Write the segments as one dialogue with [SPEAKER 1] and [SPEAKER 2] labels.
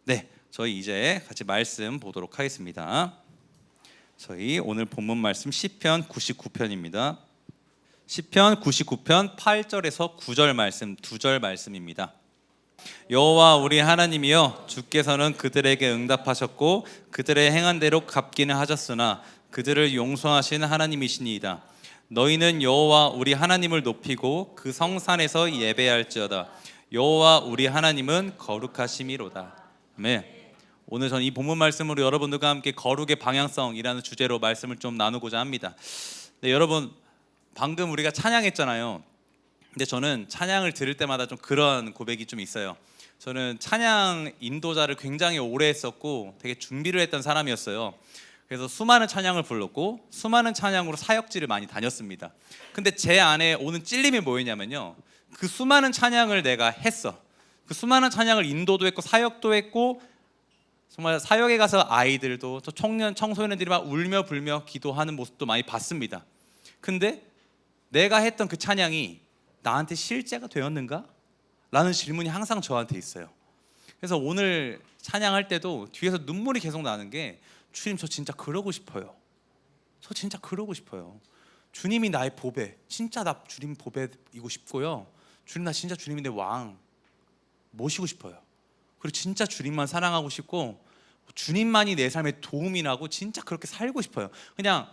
[SPEAKER 1] 네, 저희 이제 같이 말씀 보도록 하겠습니다. 저희 오늘 본문 말씀 시편 99편입니다. 시편 99편 8절에서 9절 말씀, 2절 말씀입니다. 여호와 우리 하나님이여, 주께서는 그들에게 응답하셨고 그들의 행한 대로 갚기는 하셨으나 그들을 용서하신 하나님이시니이다. 너희는 여호와 우리 하나님을 높이고 그 성산에서 예배할지어다. 여호와 우리 하나님은 거룩하심이로다. 아멘. 오늘 저는 이 본문 말씀으로 여러분들과 함께 거룩의 방향성이라는 주제로 말씀을 좀 나누고자 합니다. 네, 여러분 방금 우리가 찬양했잖아요. 근데 저는 찬양을 들을 때마다 좀 그런 고백이 좀 있어요. 저는 찬양 인도자를 굉장히 오래 했었고 되게 준비를 했던 사람이었어요. 그래서 수많은 찬양을 불렀고 수많은 찬양으로 사역지를 많이 다녔습니다. 근데 제 안에 오는 찔림이 뭐였냐면요, 그 수많은 찬양을 내가 했어. 그 수많은 찬양을 인도도 했고 사역도 했고, 정말 사역에 가서 아이들도 또 청소년들이 막 울며 불며 기도하는 모습도 많이 봤습니다. 근데 내가 했던 그 찬양이 나한테 실제가 되었는가? 라는 질문이 항상 저한테 있어요. 그래서 오늘 찬양할 때도 뒤에서 눈물이 계속 나는 게, 주님 저 진짜 그러고 싶어요. 저 진짜 그러고 싶어요. 주님이 나의 보배, 진짜 나 주님 보배이고 싶고요. 주님 나 진짜 주님이 내 왕 모시고 싶어요. 그리고 진짜 주님만 사랑하고 싶고 주님만이 내 삶에 도움이 나고 진짜 그렇게 살고 싶어요. 그냥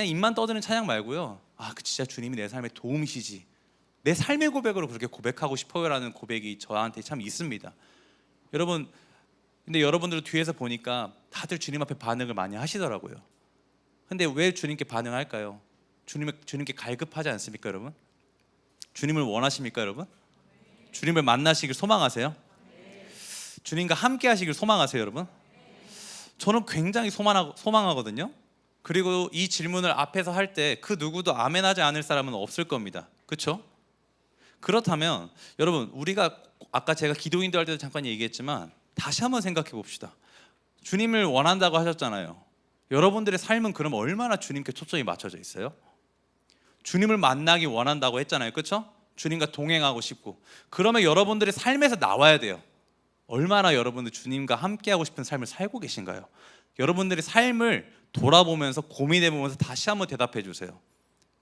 [SPEAKER 1] 입만 떠드는 찬양 말고요. 그 진짜 주님이 내 삶에 도움이시지. 내 삶의 고백으로 그렇게 고백하고 싶어요라는 고백이 저한테 참 있습니다. 여러분, 근데 여러분들 뒤에서 보니까 다들 주님 앞에 반응을 많이 하시더라고요. 근데 왜 주님께 반응할까요? 주님께 갈급하지 않습니까, 여러분? 주님을 원하십니까, 여러분? 주님을 만나시길 소망하세요? 주님과 함께 하시길 소망하세요, 여러분? 저는 굉장히 소망하거든요. 그리고 이 질문을 앞에서 할 때 그 누구도 아멘하지 않을 사람은 없을 겁니다. 그렇죠? 그렇다면 여러분, 우리가 아까 제가 기도인도 할 때도 잠깐 얘기했지만 다시 한번 생각해 봅시다. 주님을 원한다고 하셨잖아요. 여러분들의 삶은 그럼 얼마나 주님께 초점이 맞춰져 있어요? 주님을 만나기 원한다고 했잖아요. 그렇죠? 주님과 동행하고 싶고. 그러면 여러분들의 삶에서 나와야 돼요. 얼마나 여러분들 주님과 함께하고 싶은 삶을 살고 계신가요? 여러분들의 삶을 돌아보면서 고민해보면서 다시 한번 대답해 주세요.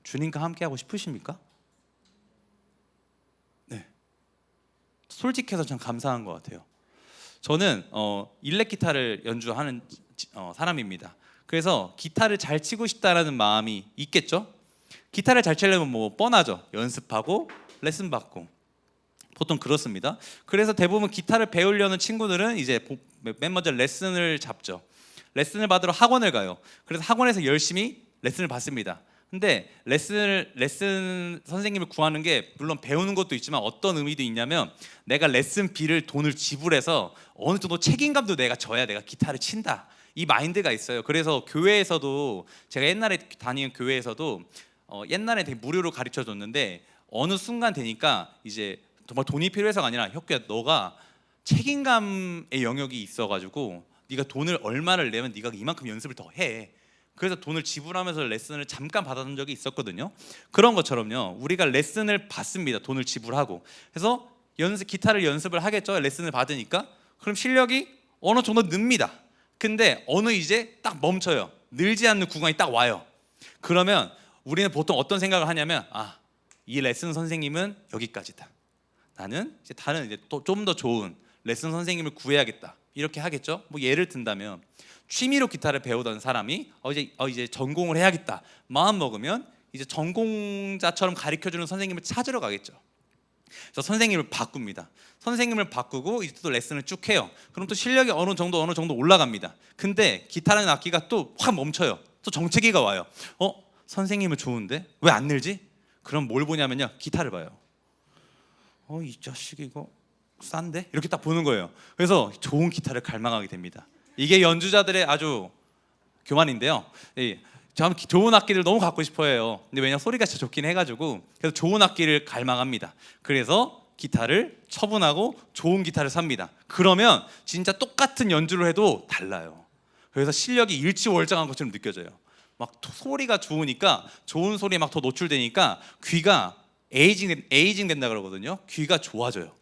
[SPEAKER 1] 주님과 함께하고 싶으십니까? 네. 솔직해서 참 감사한 것 같아요. 저는 일렉 기타를 연주하는 사람입니다. 그래서 기타를 잘 치고 싶다라는 마음이 있겠죠? 기타를 잘 치려면 뭐 뻔하죠. 연습하고 레슨 받고 보통 그렇습니다. 그래서 대부분 기타를 배우려는 친구들은 이제 맨 먼저 레슨을 잡죠. 레슨을 받으러 학원을 가요. 그래서 학원에서 열심히 레슨을 받습니다. 근데 레슨 선생님을 구하는 게 물론 배우는 것도 있지만 어떤 의미도 있냐면, 내가 레슨비를 돈을 지불해서 어느 정도 책임감도 내가 져야 내가 기타를 친다, 이 마인드가 있어요. 그래서 교회에서도, 제가 옛날에 다니는 교회에서도 옛날에 되게 무료로 가르쳐 줬는데 어느 순간 되니까 이제 정말 돈이 필요해서가 아니라, 혁규야 너가 책임감의 영역이 있어가지고 네가 돈을 얼마를 내면 네가 이만큼 연습을 더 해. 그래서 돈을 지불하면서 레슨을 잠깐 받았던 적이 있었거든요. 그런 것처럼요, 우리가 레슨을 받습니다. 돈을 지불하고. 그래서 기타를 연습을 하겠죠. 레슨을 받으니까. 그럼 실력이 어느 정도 늡니다. 근데 이제 딱 멈춰요. 늘지 않는 구간이 딱 와요. 그러면 우리는 보통 어떤 생각을 하냐면, 이 레슨 선생님은 여기까지다. 나는 이제 다른 좀 더 좋은 레슨 선생님을 구해야겠다. 이렇게 하겠죠. 뭐 예를 든다면 취미로 기타를 배우던 사람이 이제 전공을 해야겠다 마음 먹으면 이제 전공자처럼 가르쳐주는 선생님을 찾으러 가겠죠. 그래서 선생님을 바꿉니다. 선생님을 바꾸고 이제 또 레슨을 쭉 해요. 그럼 또 실력이 어느 정도 올라갑니다. 근데 기타라는 악기가 또 확 멈춰요. 또 정체기가 와요. 선생님은 좋은데 왜 안 늘지? 그럼 뭘 보냐면요, 기타를 봐요. 이 자식이 이거 싼데? 이렇게 딱 보는 거예요. 그래서 좋은 기타를 갈망하게 됩니다. 이게 연주자들의 아주 교만인데요. 저는 좋은 악기를 너무 갖고 싶어해요. 근데 왜냐, 소리가 진짜 좋긴 해가지고. 그래서 좋은 악기를 갈망합니다. 그래서 기타를 처분하고 좋은 기타를 삽니다. 그러면 진짜 똑같은 연주를 해도 달라요. 그래서 실력이 일치월장한 것처럼 느껴져요. 막 소리가 좋으니까, 좋은 소리에 막 더 노출되니까 귀가 에이징 된다 그러거든요. 귀가 좋아져요.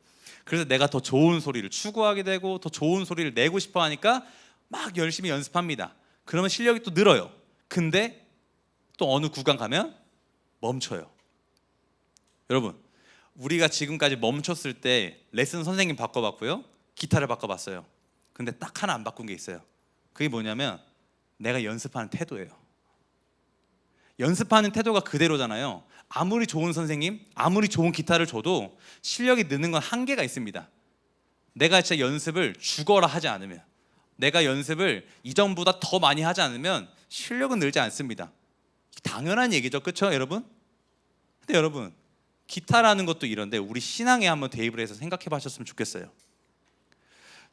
[SPEAKER 1] 그래서 내가 더 좋은 소리를 추구하게 되고 더 좋은 소리를 내고 싶어 하니까 막 열심히 연습합니다. 그러면 실력이 또 늘어요. 근데 또 어느 구간 가면 멈춰요. 여러분, 우리가 지금까지 멈췄을 때 레슨 선생님 바꿔봤고요, 기타를 바꿔봤어요. 근데 딱 하나 안 바꾼 게 있어요. 그게 뭐냐면 내가 연습하는 태도예요. 연습하는 태도가 그대로잖아요. 아무리 좋은 선생님, 아무리 좋은 기타를 줘도 실력이 느는 건 한계가 있습니다. 내가 진짜 연습을 죽어라 하지 않으면, 내가 연습을 이전보다 더 많이 하지 않으면 실력은 늘지 않습니다. 당연한 얘기죠, 그렇죠 여러분? 근데 여러분, 기타라는 것도 이런데 우리 신앙에 한번 대입을 해서 생각해 보셨으면 좋겠어요.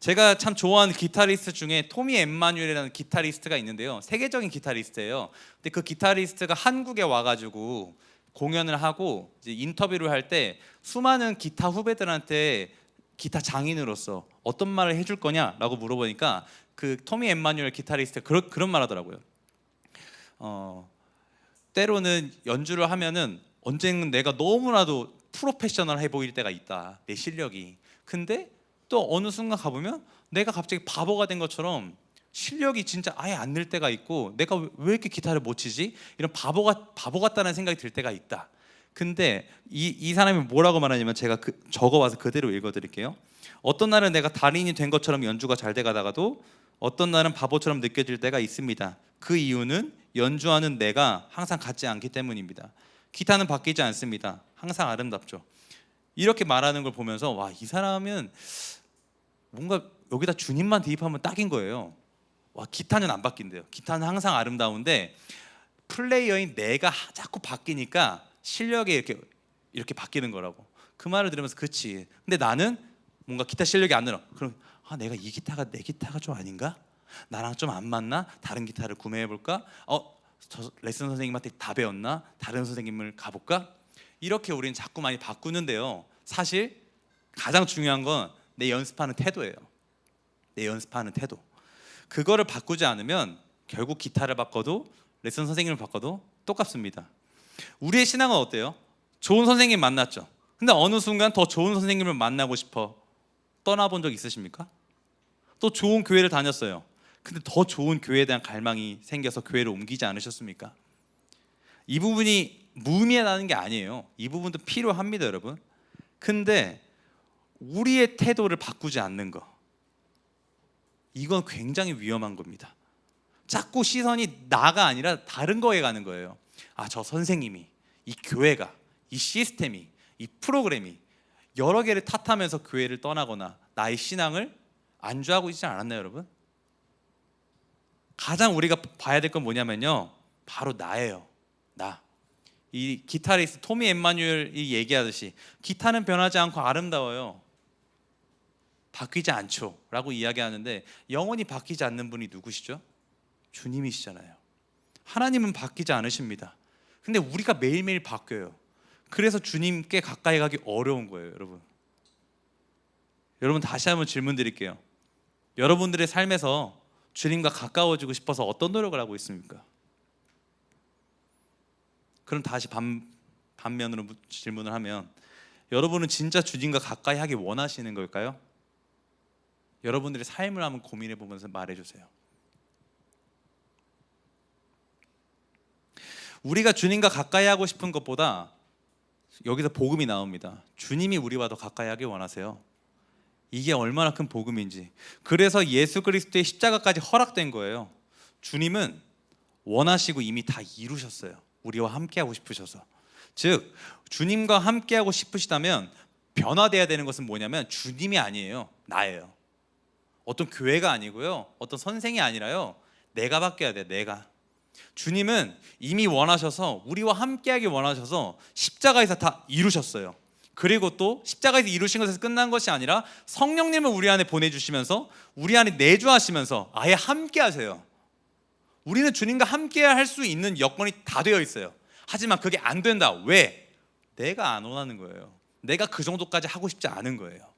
[SPEAKER 1] 제가 참 좋아하는 기타리스트 중에 토미 엠마뉴엘이라는 기타리스트가 있는데요, 세계적인 기타리스트예요. 근데 그 기타리스트가 한국에 와가지고 공연을 하고 이제 인터뷰를 할 때 수많은 기타 후배들한테 기타 장인으로서 어떤 말을 해줄 거냐라고 물어보니까 그 토미 엠마뉴엘 기타리스트가 그런 말 하더라고요. 때로는 연주를 하면은 언젠가 내가 너무나도 프로페셔널해 보일 때가 있다, 내 실력이. 근데 또 어느 순간 가보면 내가 갑자기 바보가 된 것처럼 실력이 진짜 아예 안 늘 때가 있고, 내가 왜 이렇게 기타를 못 치지? 이런 바보 같다는 생각이 들 때가 있다. 근데 이 사람이 뭐라고 말하냐면, 제가 적어와서 그대로 읽어드릴게요. 어떤 날은 내가 달인이 된 것처럼 연주가 잘 돼가다가도 어떤 날은 바보처럼 느껴질 때가 있습니다. 그 이유는 연주하는 내가 항상 같지 않기 때문입니다. 기타는 바뀌지 않습니다. 항상 아름답죠. 이렇게 말하는 걸 보면서 와, 이 사람은 뭔가 여기다 주님만 대입하면 딱인 거예요. 와, 기타는 안 바뀐대요. 기타는 항상 아름다운데 플레이어인 내가 자꾸 바뀌니까 실력이 이렇게 바뀌는 거라고. 그 말을 들으면서 그렇지. 근데 나는 뭔가 기타 실력이 안 늘어. 그럼 내가 이 기타가 내 기타가 좀 아닌가? 나랑 좀 안 맞나? 다른 기타를 구매해 볼까? 저 레슨 선생님한테 다 배웠나? 다른 선생님을 가볼까? 이렇게 우리는 자꾸 많이 바꾸는데요, 사실 가장 중요한 건 내 연습하는 태도예요. 내 연습하는 태도. 그거를 바꾸지 않으면 결국 기타를 바꿔도 레슨 선생님을 바꿔도 똑같습니다. 우리의 신앙은 어때요? 좋은 선생님 만났죠. 근데 어느 순간 더 좋은 선생님을 만나고 싶어 떠나본 적 있으십니까? 또 좋은 교회를 다녔어요. 근데 더 좋은 교회에 대한 갈망이 생겨서 교회를 옮기지 않으셨습니까? 이 부분이 무의미하다는 게 아니에요. 이 부분도 필요합니다, 여러분. 근데 우리의 태도를 바꾸지 않는 거, 이건 굉장히 위험한 겁니다. 자꾸 시선이 나가 아니라 다른 거에 가는 거예요. 저 선생님이, 이 교회가, 이 시스템이, 이 프로그램이, 여러 개를 탓하면서 교회를 떠나거나 나의 신앙을 안주하고 있지 않았나요, 여러분? 가장 우리가 봐야 될 건 뭐냐면요, 바로 나예요. 나. 이 기타리스트 토미 엠마뉴엘이 얘기하듯이 기타는 변하지 않고 아름다워요. 바뀌지 않죠 라고 이야기하는데, 영원히 바뀌지 않는 분이 누구시죠? 주님이시잖아요. 하나님은 바뀌지 않으십니다. 근데 우리가 매일매일 바뀌어요. 그래서 주님께 가까이 가기 어려운 거예요, 여러분. 여러분, 다시 한번 질문 드릴게요. 여러분들의 삶에서 주님과 가까워지고 싶어서 어떤 노력을 하고 있습니까? 그럼 다시 반면으로 질문을 하면, 여러분은 진짜 주님과 가까이 하기 원하시는 걸까요? 여러분들의 삶을 한번 고민해 보면서 말해 주세요. 우리가 주님과 가까이 하고 싶은 것보다 여기서 복음이 나옵니다. 주님이 우리와 더 가까이 하길 원하세요. 이게 얼마나 큰 복음인지. 그래서 예수 그리스도의 십자가까지 허락된 거예요. 주님은 원하시고 이미 다 이루셨어요. 우리와 함께하고 싶으셔서. 즉, 주님과 함께하고 싶으시다면 변화돼야 되는 것은 뭐냐면 주님이 아니에요, 나예요. 어떤 교회가 아니고요, 어떤 선생이 아니라요, 내가 바뀌어야 돼. 내가. 주님은 이미 원하셔서, 우리와 함께하기 원하셔서 십자가에서 다 이루셨어요. 그리고 또 십자가에서 이루신 것에서 끝난 것이 아니라 성령님을 우리 안에 보내주시면서 우리 안에 내주하시면서 아예 함께하세요. 우리는 주님과 함께할 수 있는 여건이 다 되어 있어요. 하지만 그게 안 된다. 왜? 내가 안 원하는 거예요. 내가 그 정도까지 하고 싶지 않은 거예요.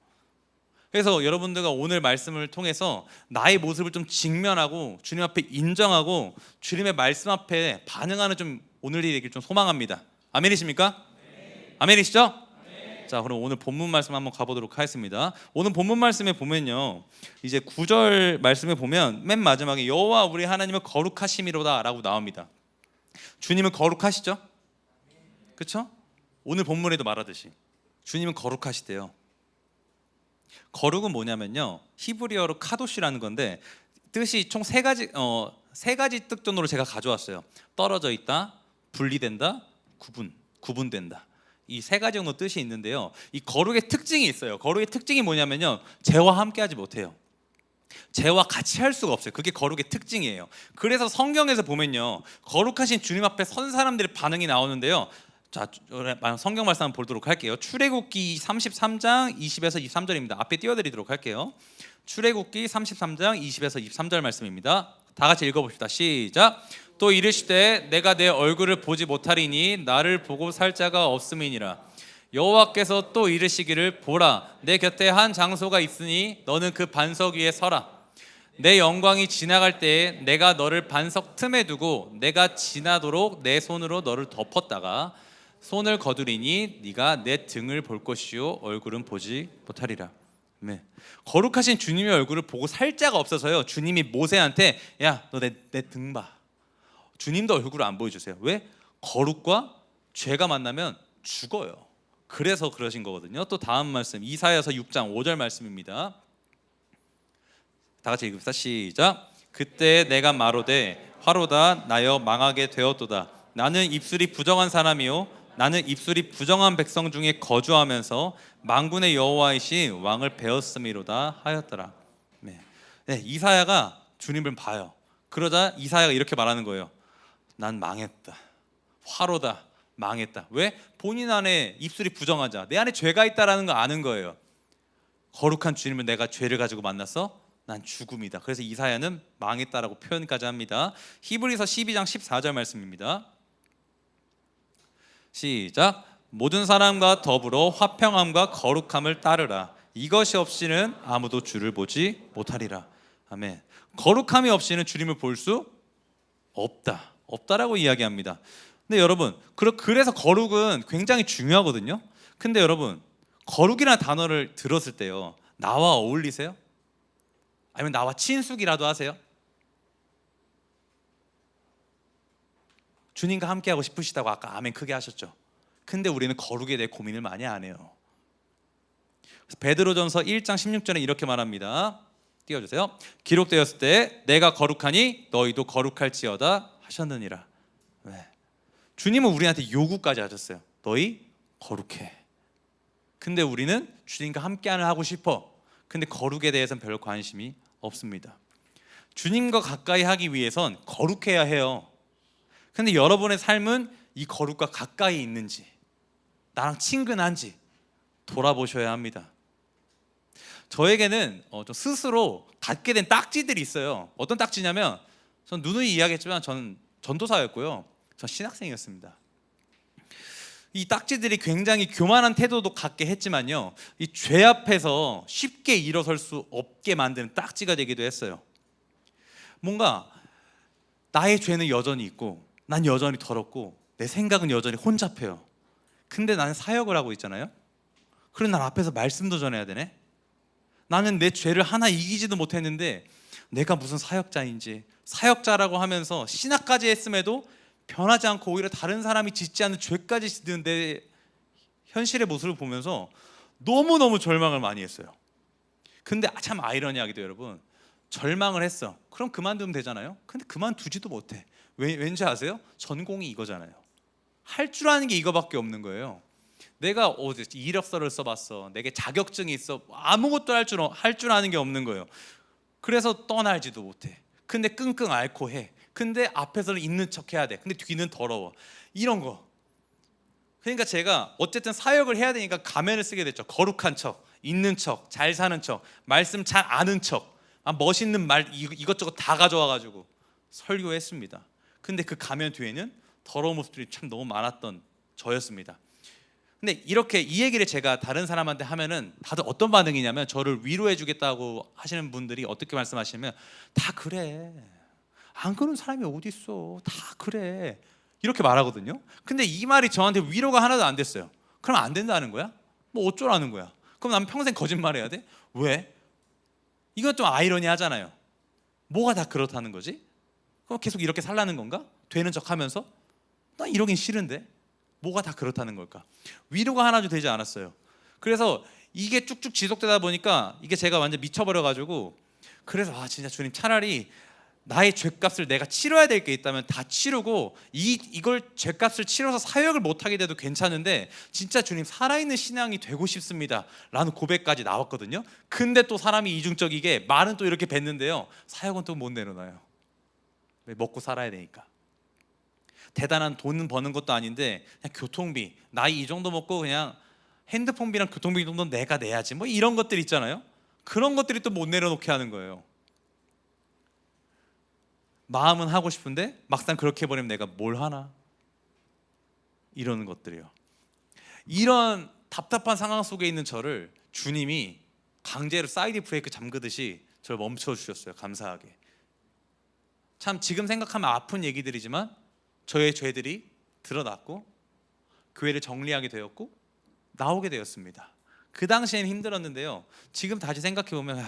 [SPEAKER 1] 그래서 여러분들과 오늘 말씀을 통해서 나의 모습을 좀 직면하고 주님 앞에 인정하고 주님의 말씀 앞에 반응하는 좀 오늘이 되길 좀 소망합니다. 아멘이십니까? 네. 아멘이시죠? 네. 자, 그럼 오늘 본문 말씀 한번 가보도록 하겠습니다. 오늘 본문 말씀에 보면요, 이제 9절 말씀에 보면 맨 마지막에 여호와 우리 하나님은 거룩하심이로다라고 나옵니다. 주님은 거룩하시죠? 그렇죠? 오늘 본문에도 말하듯이 주님은 거룩하시대요. 거룩은 뭐냐면요, 히브리어로 카도시라는 건데 뜻이 총 세 가지 뜻 정도로 제가 가져왔어요. 떨어져 있다, 분리된다, 구분된다. 이 세 가지 정도 뜻이 있는데요, 이 거룩의 특징이 있어요. 거룩의 특징이 뭐냐면요, 죄와 함께하지 못해요. 죄와 같이 할 수가 없어요. 그게 거룩의 특징이에요. 그래서 성경에서 보면요, 거룩하신 주님 앞에 선 사람들의 반응이 나오는데요. 자, 성경 말씀 한번 보도록 할게요. 출애굽기 33장 20에서 23절입니다. 앞에 띄워드리도록 할게요. 출애굽기 33장 20에서 23절 말씀입니다. 다 같이 읽어봅시다. 시작. 또 이르시되 내가 내 얼굴을 보지 못하리니 나를 보고 살 자가 없음이니라. 여호와께서 또 이르시기를 보라, 내 곁에 한 장소가 있으니 너는 그 반석 위에 서라. 내 영광이 지나갈 때에 내가 너를 반석 틈에 두고 내가 지나도록 내 손으로 너를 덮었다가 손을 거두리니 네가 내 등을 볼 것이요 얼굴은 보지 못하리라. 네. 거룩하신 주님의 얼굴을 보고 살 자가 없어서요, 주님이 모세한테 야, 너 내 등 봐. 주님도 얼굴을 안 보여주세요. 왜? 거룩과 죄가 만나면 죽어요. 그래서 그러신 거거든요. 또 다음 말씀 이사야서 6장 5절 말씀입니다. 다 같이 읽읍시다. 시작. 그때 내가 마로되 화로다 나여 망하게 되었도다. 나는 입술이 부정한 사람이요 나는 입술이 부정한 백성 중에 거주하면서 만군의 여호와이신 왕을 배웠음이로다 하였더라. 네, 이사야가 주님을 봐요. 그러자 이사야가 이렇게 말하는 거예요. 난 망했다. 화로다. 망했다. 왜? 본인 안에 입술이 부정하자. 내 안에 죄가 있다라는 거 아는 거예요. 거룩한 주님을 내가 죄를 가지고 만났어? 난 죽음이다. 그래서 이사야는 망했다라고 표현까지 합니다. 히브리서 12장 14절 말씀입니다. 시작. 모든 사람과 더불어 화평함과 거룩함을 따르라. 이것이 없이는 아무도 주를 보지 못하리라. 아멘. 거룩함이 없이는 주님을 볼 수 없다라고 이야기합니다. 근데 여러분, 그래서 거룩은 굉장히 중요하거든요. 근데 여러분, 거룩이라는 단어를 들었을 때요, 나와 어울리세요? 아니면 나와 친숙이라도 하세요? 주님과 함께하고 싶으시다고 아까 아멘 크게 하셨죠. 근데 우리는 거룩에 대해 고민을 많이 안 해요. 베드로전서 1장 16절에 이렇게 말합니다. 띄워주세요. 기록되었을 때 내가 거룩하니 너희도 거룩할지어다 하셨느니라. 네. 주님은 우리한테 요구까지 하셨어요. 너희 거룩해. 근데 우리는 주님과 함께하는 하고 싶어. 근데 거룩에 대해서는 별 관심이 없습니다. 주님과 가까이 하기 위해선 거룩해야 해요. 근데 여러분의 삶은 이 거룩과 가까이 있는지, 나랑 친근한지 돌아보셔야 합니다. 저에게는 좀 스스로 갖게 된 딱지들이 있어요. 어떤 딱지냐면, 전 누누이 이야기했지만 저는 전도사였고요, 전 신학생이었습니다. 이 딱지들이 굉장히 교만한 태도도 갖게 했지만요, 이 죄 앞에서 쉽게 일어설 수 없게 만드는 딱지가 되기도 했어요. 뭔가 나의 죄는 여전히 있고 난 여전히 더럽고 내 생각은 여전히 혼잡해요. 근데 나는 사역을 하고 있잖아요. 그럼 난 앞에서 말씀도 전해야 되네. 나는 내 죄를 하나 이기지도 못했는데 내가 무슨 사역자인지, 사역자라고 하면서 신학까지 했음에도 변하지 않고 오히려 다른 사람이 짓지 않는 죄까지 짓는 내 현실의 모습을 보면서 너무너무 절망을 많이 했어요. 근데 참 아이러니하게도 여러분, 절망을 했어. 그럼 그만두면 되잖아요. 근데 그만두지도 못해. 왠지 아세요? 전공이 이거잖아요. 할 줄 아는 게 이거밖에 없는 거예요. 내가 이력서를 써봤어. 내게 자격증이 있어. 아무것도 할 줄 아는 게 없는 거예요. 그래서 떠날지도 못해. 근데 끙끙 앓고 해. 근데 앞에서는 있는 척 해야 돼. 근데 뒤는 더러워. 이런 거. 그러니까 제가 어쨌든 사역을 해야 되니까 가면을 쓰게 됐죠. 거룩한 척, 있는 척, 잘 사는 척, 말씀 잘 아는 척, 멋있는 말 이것저것 다 가져와가지고 설교했습니다. 근데 그 가면 뒤에는 더러운 모습들이 참 너무 많았던 저였습니다. 근데 이렇게 이 얘기를 제가 다른 사람한테 하면은 다들 어떤 반응이냐면, 저를 위로해 주겠다고 하시는 분들이 어떻게 말씀하시냐면, 다 그래, 안 그런 사람이 어디 있어, 다 그래, 이렇게 말하거든요. 근데 이 말이 저한테 위로가 하나도 안 됐어요. 그럼 안 된다는 거야? 뭐 어쩌라는 거야? 그럼 난 평생 거짓말해야 돼? 왜? 이건 좀 아이러니하잖아요. 뭐가 다 그렇다는 거지? 그럼 계속 이렇게 살라는 건가? 되는 척하면서? 나 이러긴 싫은데 뭐가 다 그렇다는 걸까? 위로가 하나도 되지 않았어요. 그래서 이게 쭉쭉 지속되다 보니까 이게 제가 완전 미쳐버려가지고, 그래서 진짜 주님, 차라리 나의 죄값을 내가 치러야 될 게 있다면 다 치르고 이걸 죄값을 치러서 사역을 못하게 돼도 괜찮은데 진짜 주님 살아있는 신앙이 되고 싶습니다 라는 고백까지 나왔거든요. 근데 또 사람이 이중적이게 말은 또 이렇게 뱉는데요, 사역은 또 못 내려놔요. 왜? 먹고 살아야 되니까. 대단한 돈 버는 것도 아닌데 그냥 교통비, 나이 이 정도 먹고 그냥 핸드폰비랑 교통비 정도 내가 내야지, 뭐 이런 것들 있잖아요. 그런 것들이 또 못 내려놓게 하는 거예요. 마음은 하고 싶은데 막상 그렇게 해버리면 내가 뭘 하나, 이러는 것들이요. 이런 답답한 상황 속에 있는 저를 주님이 강제로 사이드 브레이크 잠그듯이 저를 멈춰 주셨어요. 감사하게. 참 지금 생각하면 아픈 얘기들이지만 저의 죄들이 드러났고 교회를 정리하게 되었고 나오게 되었습니다. 그 당시엔 힘들었는데요, 지금 다시 생각해 보면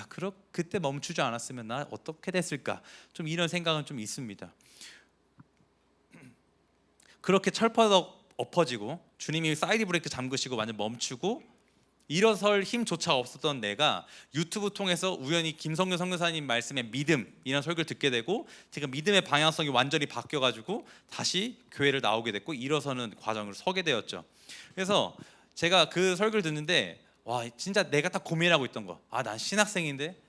[SPEAKER 1] 그때 멈추지 않았으면 나 어떻게 됐을까, 좀 이런 생각은 좀 있습니다. 그렇게 철퍼덕 엎어지고 주님이 사이드 브레이크 잠그시고 완전 멈추고 일어설 힘조차 없었던 내가 유튜브 통해서 우연히 김성규 선교사님 말씀의 믿음, 이런 설교를 듣게 되고 제가 믿음의 방향성이 완전히 바뀌어가지고 다시 교회를 나오게 됐고 일어서는 과정을 서게 되었죠. 그래서 제가 그 설교를 듣는데 와, 진짜 내가 딱 고민하고 있던 거, 난 신학생인데,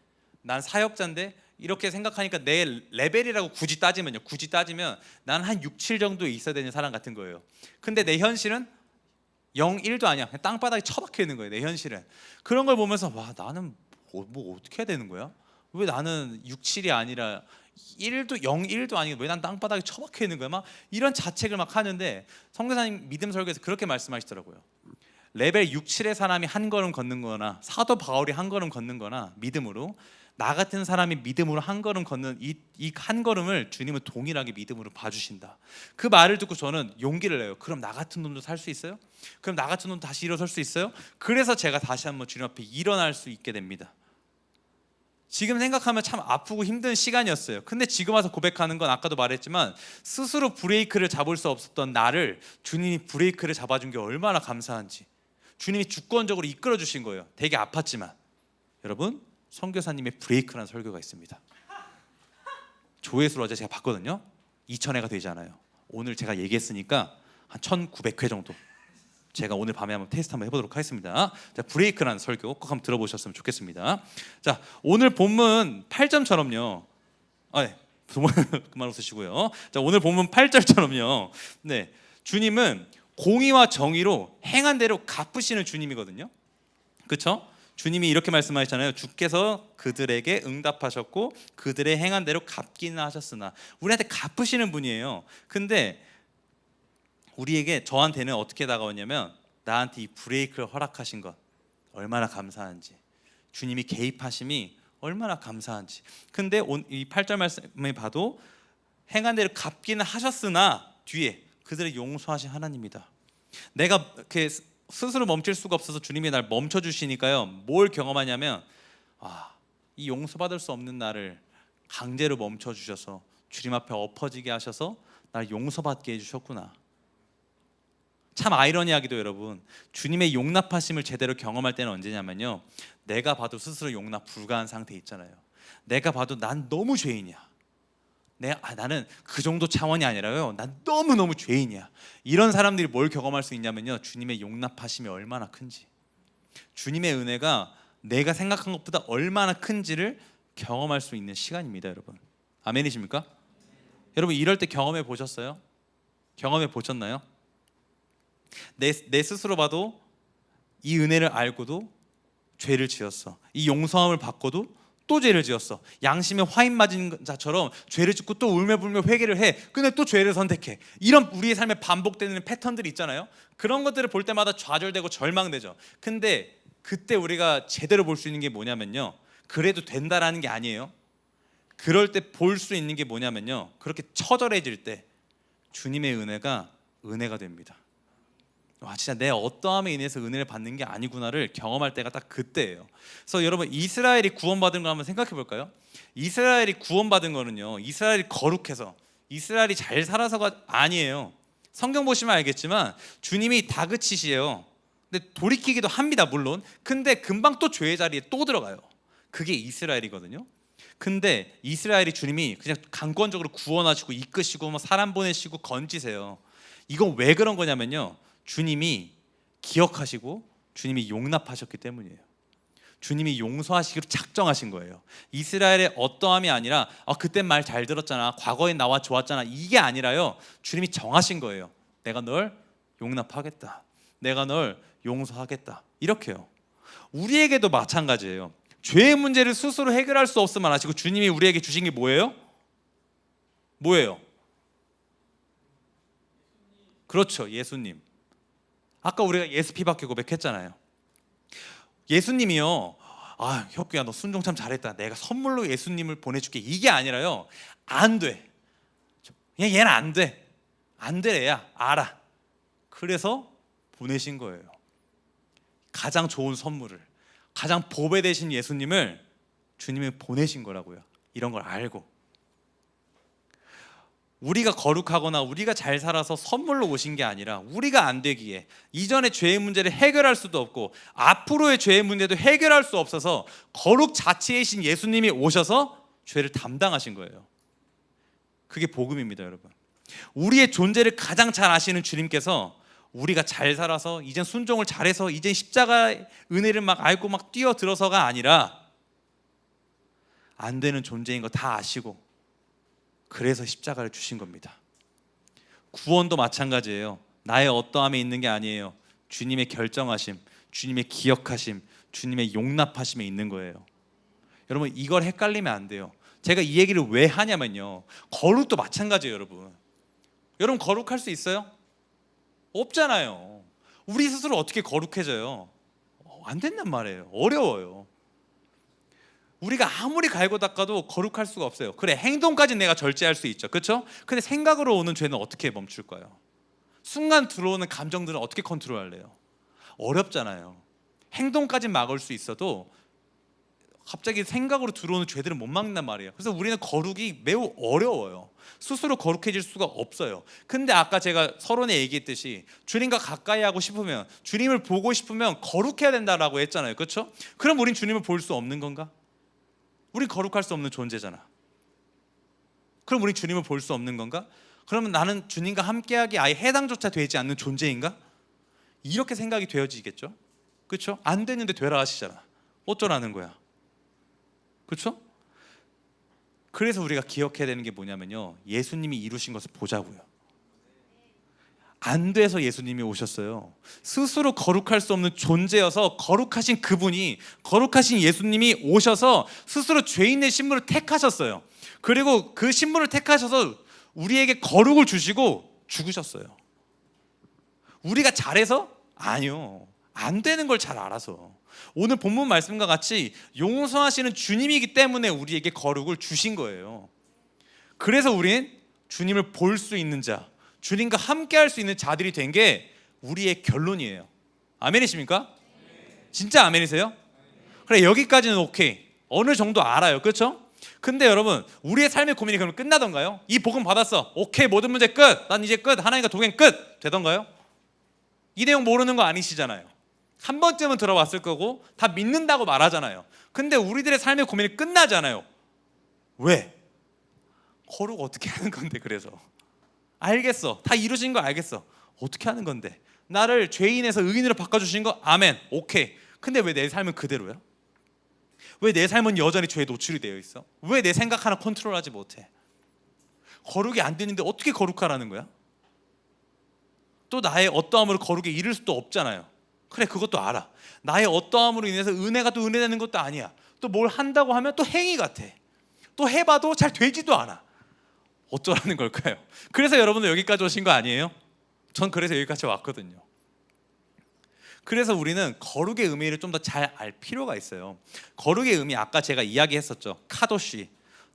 [SPEAKER 1] 난 사역자인데, 이렇게 생각하니까 내 레벨이라고 굳이 따지면 난 한 6, 7 정도 있어야 되는 사람 같은 거예요. 근데 내 현실은 0, 1도 아니야. 그냥 땅바닥에 처박혀 있는 거예요, 내 현실은. 그런 걸 보면서 와, 나는 뭐 어떻게 해야 되는 거야? 왜 나는 6, 7이 아니라 1도 0, 1도 아니고 왜 난 땅바닥에 처박혀 있는 거야? 막 이런 자책을 막 하는데 선교사님 믿음 설교에서 그렇게 말씀하시더라고요. 레벨 6, 7의 사람이 한 걸음 걷는 거나 사도 바울이 한 걸음 걷는 거나 믿음으로, 나 같은 사람이 믿음으로 한 걸음 걷는 이 한 걸음을 주님은 동일하게 믿음으로 봐주신다. 그 말을 듣고 저는 용기를 내요. 그럼 나 같은 놈도 살 수 있어요? 그럼 나 같은 놈도 다시 일어설 수 있어요? 그래서 제가 다시 한번 주님 앞에 일어날 수 있게 됩니다. 지금 생각하면 참 아프고 힘든 시간이었어요. 근데 지금 와서 고백하는 건 아까도 말했지만 스스로 브레이크를 잡을 수 없었던 나를 주님이 브레이크를 잡아준 게 얼마나 감사한지, 주님이 주권적으로 이끌어 주신 거예요. 되게 아팠지만. 여러분, 선교사님의 브레이크라는 설교가 있습니다. 조회수를 어제 제가 봤거든요. 2,000회가 되지 않아요. 오늘 제가 얘기했으니까 한 1,900회 정도 제가 오늘 밤에 한번 테스트 한번 해보도록 하겠습니다. 자, 브레이크라는 설교 꼭 한번 들어보셨으면 좋겠습니다. 자, 오늘 본문 8점처럼요. 네, 그만 웃으시고요. 자, 오늘 본문 8절처럼요. 네, 주님은 공의와 정의로 행한 대로 갚으시는 주님이거든요. 그렇죠? 주님이 이렇게 말씀하셨잖아요. 주께서 그들에게 응답하셨고 그들의 행한 대로 갚기는 하셨으나, 우리한테 갚으시는 분이에요. 근데 우리에게, 저한테는 어떻게 다가오냐면 나한테 이 브레이크를 허락하신 것 얼마나 감사한지, 주님이 개입하심이 얼마나 감사한지. 근데 이 8절 말씀에 봐도 행한 대로 갚기는 하셨으나 뒤에 그들을 용서하신 하나님이다. 내가 이렇게 스스로 멈출 수가 없어서 주님이 날 멈춰 주시니까요, 뭘 경험하냐면 이 용서받을 수 없는 나를 강제로 멈춰 주셔서 주님 앞에 엎어지게 하셔서 날 용서받게 해주셨구나. 참 아이러니하게도 여러분, 주님의 용납하심을 제대로 경험할 때는 언제냐면요, 내가 봐도 스스로 용납 불가한 상태에 있잖아요. 내가 봐도 난 너무 죄인이야. 나는 그 정도 차원이 아니라요, 난 너무너무 죄인이야. 이런 사람들이 뭘 경험할 수 있냐면요, 주님의 용납하심이 얼마나 큰지, 주님의 은혜가 내가 생각한 것보다 얼마나 큰지를 경험할 수 있는 시간입니다. 여러분, 아멘이십니까? 여러분, 이럴 때 경험해 보셨어요? 경험해 보셨나요? 내 스스로 봐도 이 은혜를 알고도 죄를 지었어. 이 용서함을 받고도 또 죄를 지었어. 양심에 화인 맞은 자처럼 죄를 짓고 또 울며불며 회개를 해. 근데 또 죄를 선택해. 이런 우리의 삶에 반복되는 패턴들이 있잖아요. 그런 것들을 볼 때마다 좌절되고 절망되죠. 근데 그때 우리가 제대로 볼 수 있는 게 뭐냐면요, 그래도 된다라는 게 아니에요. 그럴 때 볼 수 있는 게 뭐냐면요, 그렇게 처절해질 때 주님의 은혜가 은혜가 됩니다. 와, 진짜 내 어떠함에 인해서 은혜를 받는 게 아니구나를 경험할 때가 딱 그때예요. 그래서 여러분, 이스라엘이 구원받은 거 한번 생각해 볼까요? 이스라엘이 구원받은 거는요, 이스라엘이 거룩해서, 이스라엘이 잘 살아서가 아니에요. 성경 보시면 알겠지만 주님이 다그치시에요. 근데 돌이키기도 합니다, 물론. 근데 금방 또 죄의 자리에 또 들어가요. 그게 이스라엘이거든요. 근데 이스라엘이 주님이 그냥 강권적으로 구원하시고 이끄시고 뭐 사람 보내시고 건지세요. 이건 왜 그런 거냐면요, 주님이 기억하시고 주님이 용납하셨기 때문이에요. 주님이 용서하시기로 작정하신 거예요. 이스라엘의 어떠함이 아니라 그때 말 잘 들었잖아, 과거에 나와 좋았잖아, 이게 아니라요, 주님이 정하신 거예요. 내가 널 용납하겠다, 내가 널 용서하겠다, 이렇게요. 우리에게도 마찬가지예요. 죄의 문제를 스스로 해결할 수 없음을 아시고 주님이 우리에게 주신 게 뭐예요? 뭐예요? 그렇죠, 예수님. 아까 우리가 예수 피밖에 고백했잖아요. 예수님이요, 혁규야 너 순종 참 잘했다, 내가 선물로 예수님을 보내줄게, 이게 아니라요, 안 돼, 그냥 얘는 안 돼, 얘야 알아, 그래서 보내신 거예요. 가장 좋은 선물을, 가장 보배 되신 예수님을 주님이 보내신 거라고요. 이런 걸 알고 우리가 거룩하거나 우리가 잘 살아서 선물로 오신 게 아니라, 우리가 안 되기에, 이전의 죄의 문제를 해결할 수도 없고 앞으로의 죄의 문제도 해결할 수 없어서 거룩 자체이신 예수님이 오셔서 죄를 담당하신 거예요. 그게 복음입니다, 여러분. 우리의 존재를 가장 잘 아시는 주님께서 우리가 잘 살아서 이젠 순종을 잘해서 이젠 십자가의 은혜를 막 알고 막 뛰어들어서가 아니라, 안 되는 존재인 거 다 아시고 그래서 십자가를 주신 겁니다. 구원도 마찬가지예요. 나의 어떠함에 있는 게 아니에요. 주님의 결정하심, 주님의 기억하심, 주님의 용납하심에 있는 거예요. 여러분, 이걸 헷갈리면 안 돼요. 제가 이 얘기를 왜 하냐면요, 거룩도 마찬가지예요. 여러분 거룩할 수 있어요? 없잖아요. 우리 스스로 어떻게 거룩해져요? 안 된단 말이에요. 어려워요. 우리가 아무리 갈고 닦아도 거룩할 수가 없어요. 그래, 행동까지 내가 절제할 수 있죠, 그렇죠? 근데 생각으로 오는 죄는 어떻게 멈출까요? 순간 들어오는 감정들은 어떻게 컨트롤할래요? 어렵잖아요. 행동까지 막을 수 있어도 갑자기 생각으로 들어오는 죄들은 못 막는단 말이에요. 그래서 우리는 거룩이 매우 어려워요. 스스로 거룩해질 수가 없어요. 근데 아까 제가 서론에 얘기했듯이 주님과 가까이 하고 싶으면, 주님을 보고 싶으면 거룩해야 된다라고 했잖아요, 그렇죠? 그럼 우린 주님을 볼 수 없는 건가? 우린 거룩할 수 없는 존재잖아. 그럼 우린 주님을 볼 수 없는 건가? 그러면 나는 주님과 함께하기 아예 해당조차 되지 않는 존재인가? 이렇게 생각이 되어지겠죠? 그렇죠? 안 되는데 되라 하시잖아. 어쩌라는 거야? 그렇죠? 그래서 우리가 기억해야 되는 게 뭐냐면요, 예수님이 이루신 것을 보자고요. 안 돼서 예수님이 오셨어요. 스스로 거룩할 수 없는 존재여서 거룩하신 그분이, 거룩하신 예수님이 오셔서 스스로 죄인의 신분을 택하셨어요. 그리고 그 신분을 택하셔서 우리에게 거룩을 주시고 죽으셨어요. 우리가 잘해서? 아니요, 안 되는 걸 잘 알아서. 오늘 본문 말씀과 같이 용서하시는 주님이기 때문에 우리에게 거룩을 주신 거예요. 그래서 우린 주님을 볼 수 있는 자, 주님과 함께 할 수 있는 자들이 된 게 우리의 결론이에요. 아멘이십니까? 진짜 아멘이세요? 그래, 여기까지는 오케이, 어느 정도 알아요, 그렇죠? 근데 여러분, 우리의 삶의 고민이 그러면 끝나던가요? 이 복음 받았어, 오케이, 모든 문제 끝, 난 이제 끝, 하나님과 동행 끝 되던가요? 이 내용 모르는 거 아니시잖아요. 한 번쯤은 들어봤을 거고 다 믿는다고 말하잖아요. 근데 우리들의 삶의 고민이 끝나잖아요. 왜? 거룩 어떻게 하는 건데? 그래서 알겠어, 다 이루신 거 알겠어, 어떻게 하는 건데? 나를 죄인에서 의인으로 바꿔주신 거 아멘, 오케이. 근데 왜 내 삶은 그대로야? 왜 내 삶은 여전히 죄에 노출이 되어 있어? 왜 내 생각 하나 컨트롤하지 못해? 거룩이 안 되는데 어떻게 거룩하라는 거야? 또 나의 어떠함으로 거룩에 이를 수도 없잖아요. 그래, 그것도 알아. 나의 어떠함으로 인해서 은혜가 또 은혜되는 것도 아니야. 또 뭘 한다고 하면 또 행위 같아. 또 해봐도 잘 되지도 않아. 어쩌라는 걸까요? 그래서 여러분들 여기까지 오신 거 아니에요? 전 그래서 여기까지 왔거든요. 그래서 우리는 거룩의 의미를 좀 더 잘 알 필요가 있어요. 거룩의 의미, 아까 제가 이야기했었죠. 카도시,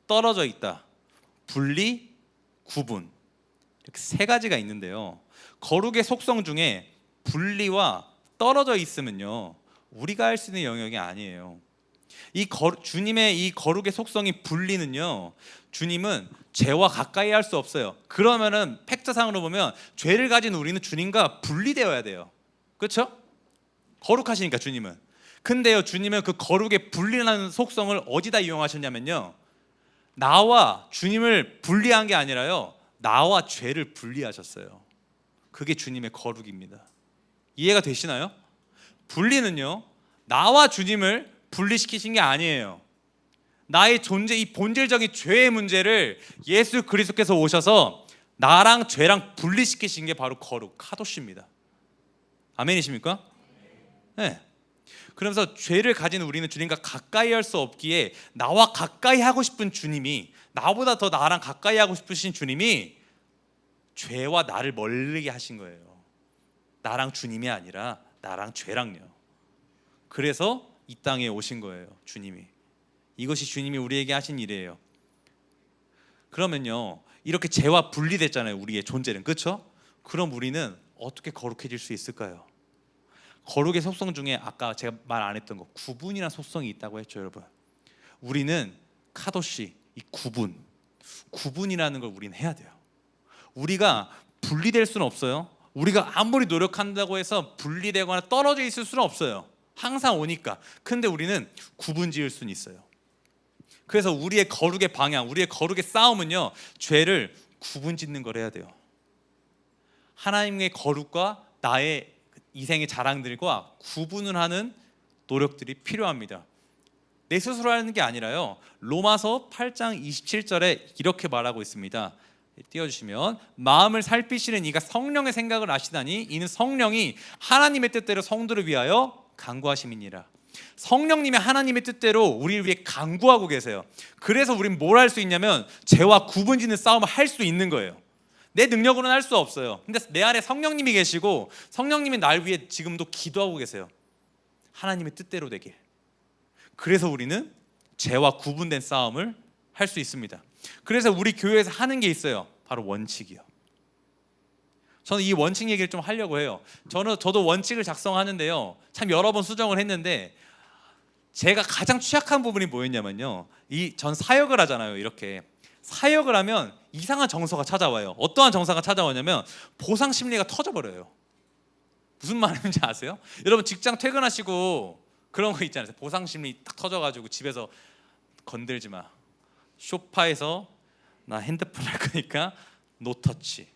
[SPEAKER 1] 떨어져 있다, 분리, 구분, 이렇게 세 가지가 있는데요. 거룩의 속성 중에 분리와 떨어져 있으면요, 우리가 할 수 있는 영역이 아니에요. 주님의 이 거룩의 속성이 분리는요, 주님은 죄와 가까이 할 수 없어요. 그러면은 팩트상으로 보면 죄를 가진 우리는 주님과 분리되어야 돼요. 그렇죠? 거룩하시니까 주님은. 근데요, 주님은 그 거룩의 분리라는 속성을 어디다 이용하셨냐면요, 나와 주님을 분리한 게 아니라요, 나와 죄를 분리하셨어요. 그게 주님의 거룩입니다. 이해가 되시나요? 분리는요, 나와 주님을 분리시키신 게 아니에요. 나의 존재, 이 본질적인 죄의 문제를 예수 그리스도께서 오셔서 나랑 죄랑 분리시키신 게 바로 거룩, 카도시입니다. 아멘이십니까? 네. 그러면서 죄를 가진 우리는 주님과 가까이 할 수 없기에 나와 가까이 하고 싶은 주님이, 나보다 더 나랑 가까이 하고 싶으신 주님이 죄와 나를 멀리게 하신 거예요. 나랑 주님이 아니라 나랑 죄랑요. 그래서 이 땅에 오신 거예요, 주님이. 이것이 주님이 우리에게 하신 일이에요. 그러면요, 이렇게 죄와 분리됐잖아요, 우리의 존재는. 그렇죠? 그럼 우리는 어떻게 거룩해질 수 있을까요? 거룩의 속성 중에 아까 제가 말 안 했던 거, 구분이라는 속성이 있다고 했죠, 여러분. 우리는 카도시, 이 구분이라는 걸 우리는 해야 돼요. 우리가 분리될 수는 없어요. 우리가 아무리 노력한다고 해서 분리되거나 떨어져 있을 수는 없어요. 항상 오니까. 근데 우리는 구분 지을 수는 있어요. 그래서 우리의 거룩의 방향, 우리의 거룩의 싸움은요, 죄를 구분 짓는 걸 해야 돼요. 하나님의 거룩과 나의 이생의 자랑들과 구분을 하는 노력들이 필요합니다. 내 스스로 하는 게 아니라요, 로마서 8장 27절에 이렇게 말하고 있습니다. 띄워주시면, 마음을 살피시는 이가 성령의 생각을 아시다니 이는 성령이 하나님의 뜻대로 성도를 위하여 간구하심이니라. 성령님이 하나님의 뜻대로 우리를 위해 간구하고 계세요. 그래서 우린 뭘 할 수 있냐면 죄와 구분짓는 싸움을 할 수 있는 거예요. 내 능력으로는 할 수 없어요. 근데 내 안에 성령님이 계시고 성령님이 날 위해 지금도 기도하고 계세요. 하나님의 뜻대로 되길. 그래서 우리는 죄와 구분된 싸움을 할 수 있습니다. 그래서 우리 교회에서 하는 게 있어요. 바로 원칙이요. 저는 이 원칙 얘기를 좀 하려고 해요. 저도 원칙을 작성하는데요, 참 여러 번 수정을 했는데 제가 가장 취약한 부분이 뭐였냐면요, 전 사역을 하잖아요. 이렇게 사역을 하면 이상한 정서가 찾아와요. 어떠한 정서가 찾아오냐면 보상 심리가 터져버려요. 무슨 말인지 아세요? 여러분 직장 퇴근하시고 그런 거 있잖아요. 보상 심리 딱 터져가지고 집에서 건들지 마, 소파에서 나 핸드폰 할 거니까 노터치,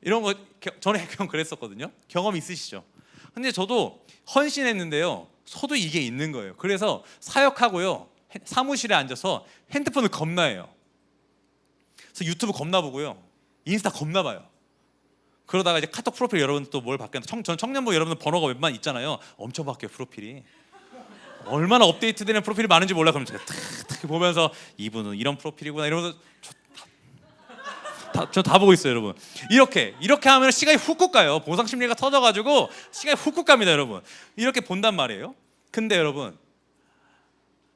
[SPEAKER 1] 이런 거 전에 그랬었거든요. 경험 있으시죠? 근데 저도 헌신했는데요, 저도 이게 있는 거예요. 그래서 사역하고요, 사무실에 앉아서 핸드폰을 겁나 해요. 그래서 유튜브 겁나 보고요, 인스타 겁나 봐요. 그러다가 이제 카톡 프로필 여러분 또 뭘 바뀌었나, 전 청년부 여러분들 번호가 웬만 있잖아요. 엄청 바뀌어요, 프로필이. 얼마나 업데이트되는 프로필이 많은지 몰라. 그럼 제가 탁 보면서 이분은 이런 프로필이구나 이러면서 저 다 보고 있어요, 여러분. 이렇게 하면 시간이 훅훅 가요. 보상 심리가 터져가지고 시간이 훅훅 갑니다, 여러분. 이렇게 본단 말이에요. 근데 여러분,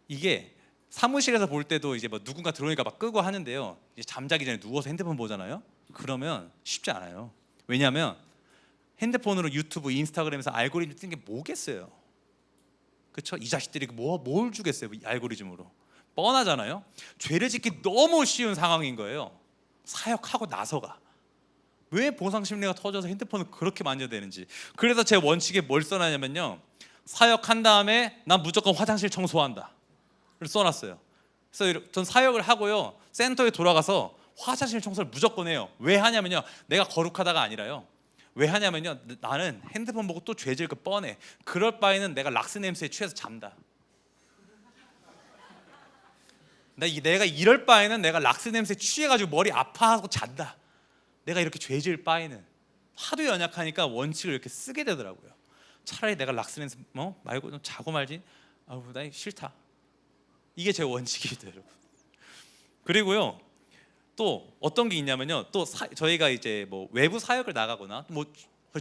[SPEAKER 1] 이게 사무실에서 볼 때도 이제 뭐 누군가 들어오니까 막 끄고 하는데요, 이제 잠자기 전에 누워서 핸드폰 보잖아요. 그러면 쉽지 않아요. 왜냐하면 핸드폰으로 유튜브, 인스타그램에서 알고리즘 뜨는 게 뭐겠어요. 그렇죠? 이 자식들이 뭘 주겠어요, 이 알고리즘으로. 뻔하잖아요. 죄를 짓기 너무 쉬운 상황인 거예요. 사역하고 나서가. 왜 보상 심리가 터져서 핸드폰을 그렇게 만져야 되는지. 그래서 제 원칙에 뭘 써놨냐면요, 사역한 다음에 난 무조건 화장실 청소한다 를 써놨어요. 그래서 전 사역을 하고요, 센터에 돌아가서 화장실 청소를 무조건 해요. 왜 하냐면요, 내가 거룩하다가 아니라요, 왜 하냐면요, 나는 핸드폰 보고 또 죄질 거 뻔해. 그럴 바에는 내가 락스 냄새에 취해서 잔다. 내가 이럴 바에는 내가 락스 냄새에 취해가지고 머리 아파하고 잔다. 내가 이렇게 죄질 바에는. 하도 연약하니까 원칙을 이렇게 쓰게 되더라고요. 차라리 내가 락스 냄새 말고 좀 자고 말지. 나 싫다. 이게 제 원칙이에요, 여러분. 그리고요, 또 어떤 게 있냐면요, 또 저희가 이제 뭐 외부 사역을 나가거나 뭐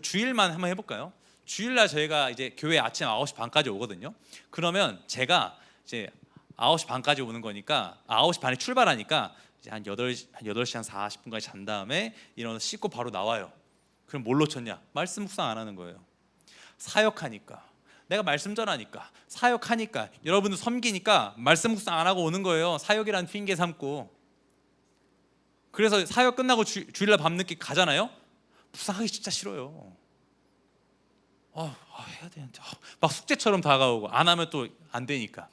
[SPEAKER 1] 주일만 한번 해볼까요? 주일날 저희가 이제 교회 아침 9시 반까지 오거든요. 그러면 제가 이제 9시 반까지 오는 거니까 9시 반에 출발하니까 이제 한 8시 한 40분까지 잔 다음에 일어나서 씻고 바로 나와요. 그럼 뭘로 쳤냐? 말씀 묵상 안 하는 거예요. 사역하니까, 내가 말씀 전하니까, 사역하니까, 여러분들 섬기니까 말씀 묵상 안 하고 오는 거예요. 사역이라는 핑계 삼고. 그래서 사역 끝나고 주일날 밤늦게 가잖아요. 묵상하기 진짜 싫어요. 해야 되는데 막 숙제처럼 다가오고, 안 하면 또 안 되니까.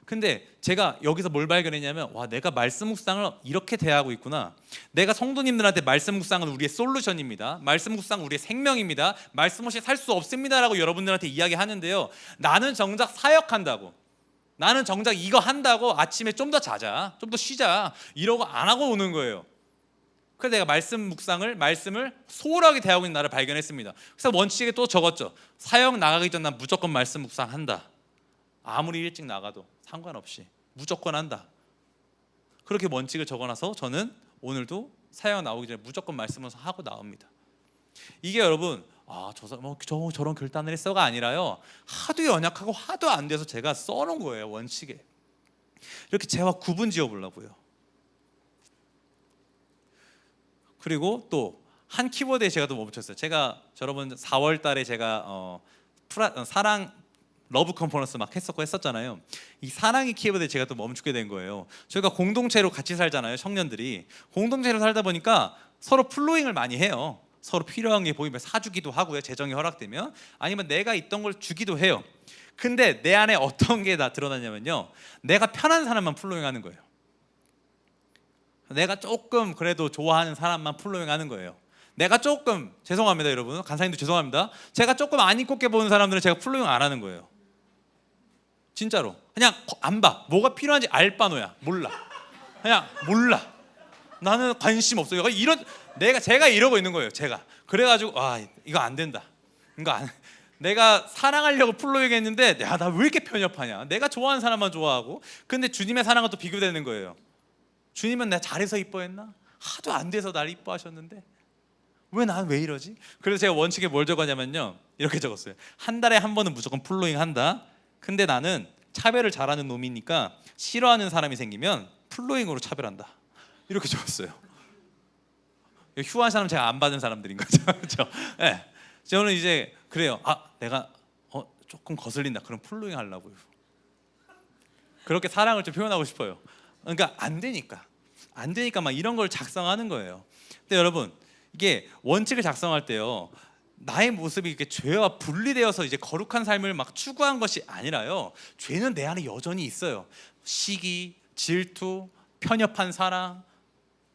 [SPEAKER 1] 근데 제가 여기서 뭘 발견했냐면, 내가 말씀 묵상을 이렇게 대하고 있구나. 내가 성도님들한테 말씀 묵상은 우리의 솔루션입니다. 말씀 묵상은 우리의 생명입니다. 말씀 없이 살 수 없습니다라고 여러분들한테 이야기하는데요, 나는 정작 사역한다고, 나는 정작 이거 한다고 아침에 좀 더 자자, 좀 더 쉬자 이러고 안 하고 오는 거예요. 그래서 내가 말씀을 소홀하게 대하고 있는 나를 발견했습니다. 그래서 원칙에 또 적었죠. 사역 나가기 전 난 무조건 말씀 묵상한다. 아무리 일찍 나가도 상관없이 무조건 한다. 그렇게 원칙을 적어놔서 저는 오늘도 사역 나오기 전에 무조건 말씀을 하고 나옵니다. 이게 여러분 저런 결단을 했어가 아니라요, 하도 연약하고 하도 안 돼서 제가 써놓은 거예요. 원칙에 이렇게 재와 구분 지어보려고요. 그리고 또 한 키워드에 제가 또 멈췄어요. 제가 여러분 4월 달에 제가 사랑 러브 컨퍼런스 막 했었잖아요. 이 사랑의 키워드에 제가 또 멈추게 된 거예요. 저희가 공동체로 같이 살잖아요. 청년들이 공동체로 살다 보니까 서로 플로잉을 많이 해요. 서로 필요한 게 보이면 사주기도 하고요, 재정이 허락되면. 아니면 내가 있던 걸 주기도 해요. 근데 내 안에 어떤 게 다 드러나냐면요, 내가 편한 사람만 플로잉하는 거예요. 내가 조금 그래도 좋아하는 사람만 플로잉하는 거예요. 내가 조금, 죄송합니다 여러분, 간사님도 죄송합니다, 제가 조금 안 입고 보는 사람들은 제가 플로잉 안 하는 거예요. 진짜로 그냥 안 봐. 뭐가 필요한지 알바노야. 몰라. 그냥 몰라. 나는 관심 없어요. 제가 이러고 있는 거예요. 제가 그래가지고 이거 안 된다. 내가 사랑하려고 플로잉 했는데, 나 왜 이렇게 편협하냐. 내가 좋아하는 사람만 좋아하고. 근데 주님의 사랑과 또 비교되는 거예요. 주님은 내가 잘해서 이뻐했나? 하도 안 돼서 날 이뻐하셨는데 왜 이러지? 그래서 제가 원칙에 뭘 적었냐면요, 이렇게 적었어요. 한 달에 한 번은 무조건 플로잉 한다. 근데 나는 차별을 잘하는 놈이니까 싫어하는 사람이 생기면 플로잉으로 차별한다. 이렇게 적었어요. 휴한 사람 제가 안 받은 사람들인 거죠. 그렇죠? 네. 저는 이제 그래요. 내가 조금 거슬린다. 그럼 플로잉 하려고요. 그렇게 사랑을 좀 표현하고 싶어요. 그러니까 안 되니까 막 이런 걸 작성하는 거예요. 근데 여러분, 이게 원칙을 작성할 때요, 나의 모습이 이렇게 죄와 분리되어서 이제 거룩한 삶을 막 추구한 것이 아니라요, 죄는 내 안에 여전히 있어요. 시기, 질투, 편협한 사랑,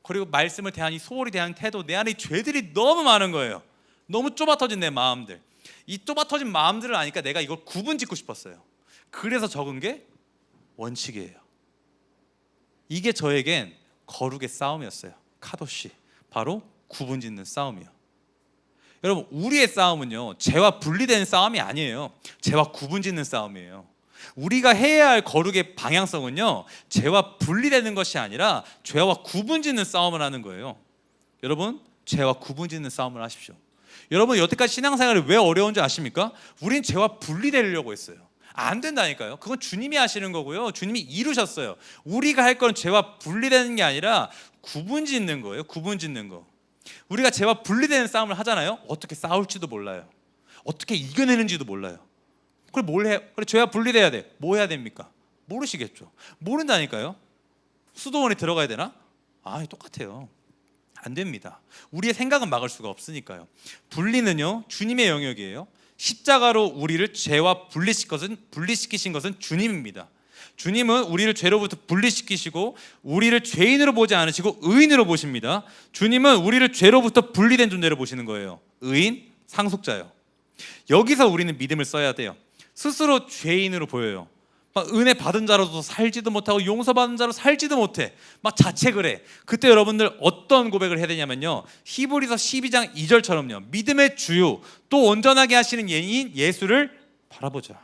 [SPEAKER 1] 그리고 말씀을 대한 소홀히 대한 태도, 내 안에 죄들이 너무 많은 거예요. 너무 좁아터진 내 마음들. 이 좁아터진 마음들을 아니까 내가 이걸 구분짓고 싶었어요. 그래서 적은 게 원칙이에요. 이게 저에겐 거룩의 싸움이었어요. 카도시, 바로 구분짓는 싸움이요. 여러분, 우리의 싸움은요, 죄와 분리되는 싸움이 아니에요. 죄와 구분짓는 싸움이에요. 우리가 해야 할 거룩의 방향성은요, 죄와 분리되는 것이 아니라 죄와 구분짓는 싸움을 하는 거예요. 여러분, 죄와 구분짓는 싸움을 하십시오. 여러분, 여태까지 신앙생활이 왜 어려운지 아십니까? 우린 죄와 분리되려고 했어요. 안 된다니까요. 그건 주님이 하시는 거고요, 주님이 이루셨어요. 우리가 할 건 죄와 분리되는 게 아니라 구분짓는 거예요. 구분짓는 거. 우리가 죄와 분리되는 싸움을 하잖아요. 어떻게 싸울지도 몰라요. 어떻게 이겨내는지도 몰라요. 그래 뭘 해? 그래 죄와 분리돼야 돼. 뭐 해야 됩니까? 모르시겠죠. 모른다니까요. 수도원에 들어가야 되나? 똑같아요. 안 됩니다. 우리의 생각은 막을 수가 없으니까요. 분리는요, 주님의 영역이에요. 십자가로 우리를 죄와 분리시키신 것은 주님입니다. 주님은 우리를 죄로부터 분리시키시고 우리를 죄인으로 보지 않으시고 의인으로 보십니다. 주님은 우리를 죄로부터 분리된 존재로 보시는 거예요. 의인, 상속자요. 여기서 우리는 믿음을 써야 돼요. 스스로 죄인으로 보여요. 막 은혜 받은 자로도 살지도 못하고 용서받은 자로 살지도 못해. 막 자책을 해. 그때 여러분들 어떤 고백을 해야 되냐면요, 히브리서 12장 2절처럼요, 믿음의 주요 또 온전하게 하시는 예인 예수를 바라보자.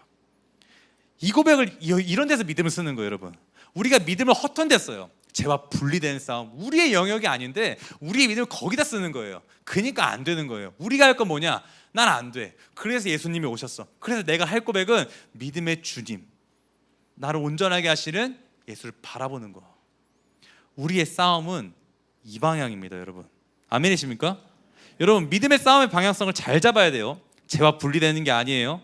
[SPEAKER 1] 이 고백을 이런 데서 믿음을 쓰는 거예요. 여러분, 우리가 믿음을 허턴댔어요. 죄와 분리된 싸움, 우리의 영역이 아닌데 우리의 믿음을 거기다 쓰는 거예요. 그러니까 안 되는 거예요. 우리가 할 건 뭐냐? 난 안 돼. 그래서 예수님이 오셨어. 그래서 내가 할 고백은 믿음의 주님, 나를 온전하게 하시는 예수를 바라보는 거. 우리의 싸움은 이 방향입니다. 여러분, 아멘이십니까? 여러분, 믿음의 싸움의 방향성을 잘 잡아야 돼요. 죄와 분리되는 게 아니에요.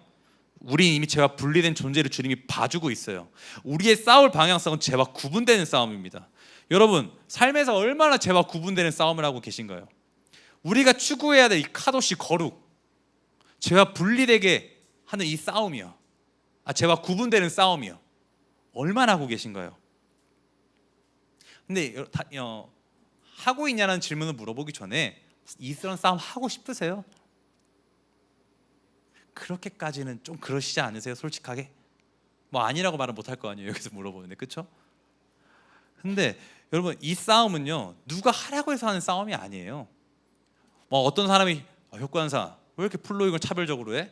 [SPEAKER 1] 우린 이미 죄와 분리된 존재를 주님이 봐주고 있어요. 우리의 싸울 방향성은 죄와 구분되는 싸움입니다. 여러분, 삶에서 얼마나 죄와 구분되는 싸움을 하고 계신가요? 우리가 추구해야 될 이 카도시 거룩, 죄와 분리되게 하는 이 싸움이요, 죄와 구분되는 싸움이요, 얼마나 하고 계신가요? 근데 하고 있냐는 질문을 물어보기 전에 이런 싸움 하고 싶으세요? 그렇게까지는 좀 그러시지 않으세요? 솔직하게 뭐 아니라고 말은 못할 거 아니에요, 여기서 물어보는데. 그렇죠? 근데 여러분, 이 싸움은요 누가 하라고 해서 하는 싸움이 아니에요. 뭐 어떤 사람이 혁관사 왜 이렇게 플로잉을 차별적으로 해?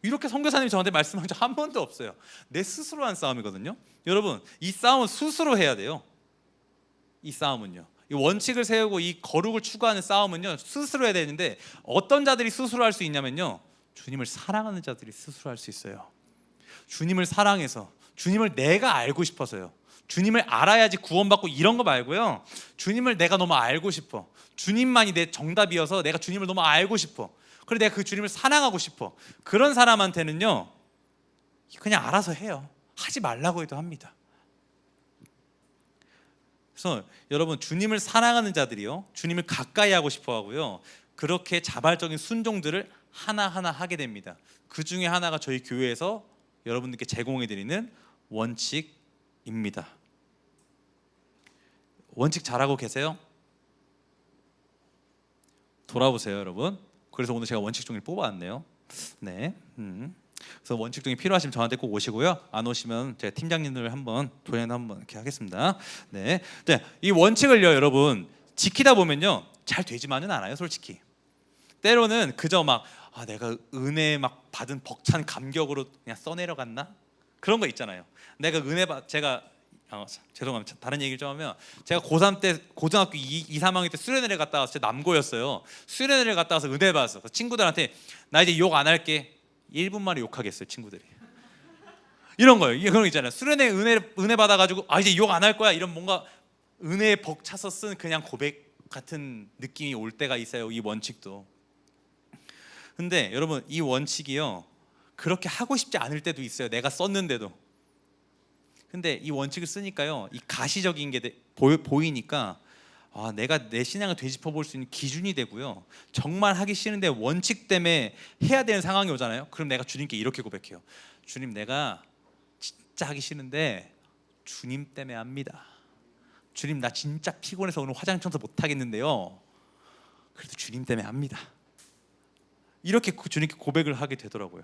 [SPEAKER 1] 이렇게 선교사님이 저한테 말씀한 적 한 번도 없어요. 내 스스로 한 싸움이거든요. 여러분, 이 싸움은 스스로 해야 돼요. 이 싸움은요, 이 원칙을 세우고 이 거룩을 추구하는 싸움은요 스스로 해야 되는데, 어떤 자들이 스스로 할 수 있냐면요, 주님을 사랑하는 자들이 스스로 할 수 있어요. 주님을 사랑해서, 주님을 내가 알고 싶어서요. 주님을 알아야지 구원받고 이런 거 말고요, 주님을 내가 너무 알고 싶어, 주님만이 내 정답이어서 내가 주님을 너무 알고 싶어, 그리고 내가 그 주님을 사랑하고 싶어, 그런 사람한테는요 그냥 알아서 해요. 하지 말라고 해도 합니다. 그래서 여러분, 주님을 사랑하는 자들이요 주님을 가까이 하고 싶어 하고요, 그렇게 자발적인 순종들을 하나하나 하게 됩니다. 그 중에 하나가 저희 교회에서 여러분들께 제공해 드리는 원칙입니다. 원칙 잘하고 계세요? 돌아보세요, 여러분. 그래서 오늘 제가 원칙 종이를 뽑아왔네요. 네. 그래서 원칙 종이 필요하시면 저한테 꼭 오시고요. 안 오시면 제가 팀장님들 한번 도연 한번 이렇게 하겠습니다. 네. 이 원칙을요, 여러분 지키다 보면요 잘 되지만은 않아요, 솔직히. 때로는 그저 막 내가 은혜 막 받은 벅찬 감격으로 그냥 써내려갔나? 그런 거 있잖아요. 내가 제가 죄송합니다. 다른 얘기를 좀 하면, 제가 고3 때 고등학교 2, 3학년 때 수련회를 갔다 와서, 제가 남고였어요. 수련회를 갔다 와서 은혜 받았어. 친구들한테 나 이제 욕 안 할게. 1분 만에 욕하겠어요, 친구들이. 이런 거예요. 그런 거 있잖아요. 수련회 은혜 받아가지고 이제 욕 안 할 거야, 이런 뭔가 은혜에 벅차서 쓴 그냥 고백 같은 느낌이 올 때가 있어요, 이 원칙도. 근데 여러분, 이 원칙이요 그렇게 하고 싶지 않을 때도 있어요, 내가 썼는데도. 근데 이 원칙을 쓰니까요, 이 가시적인 게 보이니까 내가 내 신앙을 되짚어 볼 수 있는 기준이 되고요, 정말 하기 싫은데 원칙 때문에 해야 되는 상황이 오잖아요. 그럼 내가 주님께 이렇게 고백해요. 주님, 내가 진짜 하기 싫은데 주님 때문에 합니다. 주님, 나 진짜 피곤해서 오늘 화장 청소 못 하겠는데요, 그래도 주님 때문에 합니다. 이렇게 주님께 고백을 하게 되더라고요.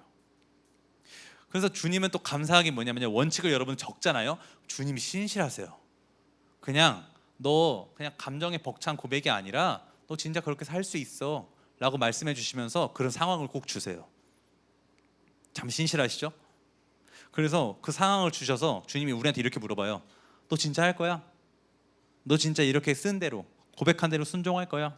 [SPEAKER 1] 그래서 주님은 또 감사한 게 뭐냐면요, 원칙을 여러분 적잖아요. 주님이 신실하세요. 너 그냥 감정에 벅찬 고백이 아니라 너 진짜 그렇게 살 수 있어 라고 말씀해 주시면서 그런 상황을 꼭 주세요. 참 신실하시죠? 그래서 그 상황을 주셔서 주님이 우리한테 이렇게 물어봐요. 너 진짜 할 거야? 너 진짜 이렇게 쓴 대로, 고백한 대로 순종할 거야?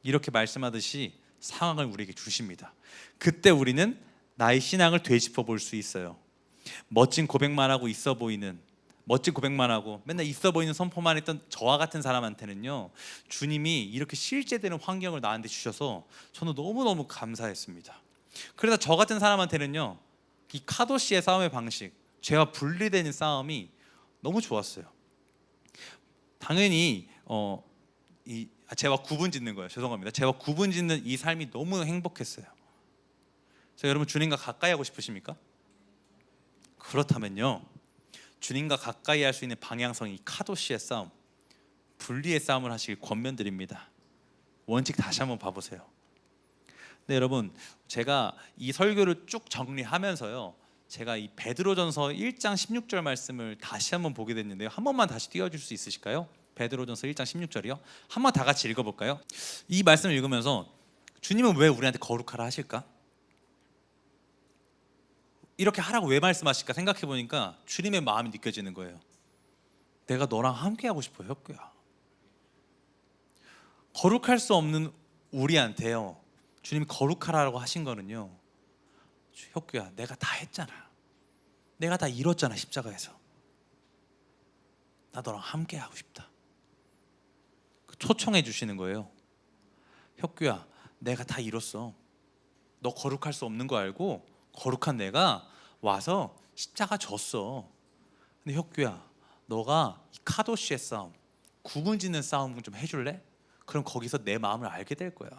[SPEAKER 1] 이렇게 말씀하듯이 상황을 우리에게 주십니다. 그때 우리는 나의 신앙을 되짚어 볼 수 있어요. 멋진 고백만 하고 멋진 고백만 하고 맨날 있어 보이는 선포만 했던 저와 같은 사람한테는요, 주님이 이렇게 실제되는 환경을 나한테 주셔서 저는 너무너무 감사했습니다. 그래서 저 같은 사람한테는요, 이 카도시의 싸움의 방식, 죄와 분리되는 싸움이 너무 좋았어요. 당연히 죄와 구분 짓는 거예요. 죄송합니다. 죄와 구분 짓는 이 삶이 너무 행복했어요. 그래서 여러분, 주님과 가까이 하고 싶으십니까? 그렇다면요, 주님과 가까이 할 수 있는 방향성이 카도시의 싸움, 분리의 싸움을 하시길 권면드립니다. 원칙 다시 한번 봐보세요. 네, 여러분, 제가 이 설교를 쭉 정리하면서요, 제가 이 베드로전서 1장 16절 말씀을 다시 한번 보게 됐는데요, 한 번만 다시 띄워줄 수 있으실까요? 베드로전서 1장 16절이요. 한번 다 같이 읽어볼까요? 이 말씀을 읽으면서 주님은 왜 우리한테 거룩하라 하실까? 이렇게 하라고 왜 말씀하실까 생각해 보니까 주님의 마음이 느껴지는 거예요. 내가 너랑 함께 하고 싶어, 혁규야. 거룩할 수 없는 우리한테요, 주님이 거룩하라고 하신 거는요, 혁규야, 내가 다 했잖아. 내가 다 이뤘잖아, 십자가에서. 나 너랑 함께 하고 싶다. 초청해 주시는 거예요. 혁규야, 내가 다 이뤘어. 너 거룩할 수 없는 거 알고 거룩한 내가 와서 십자가 졌어. 근데 혁규야, 너가 이 카도시의 싸움, 구분짓는 싸움 좀 해줄래? 그럼 거기서 내 마음을 알게 될 거야.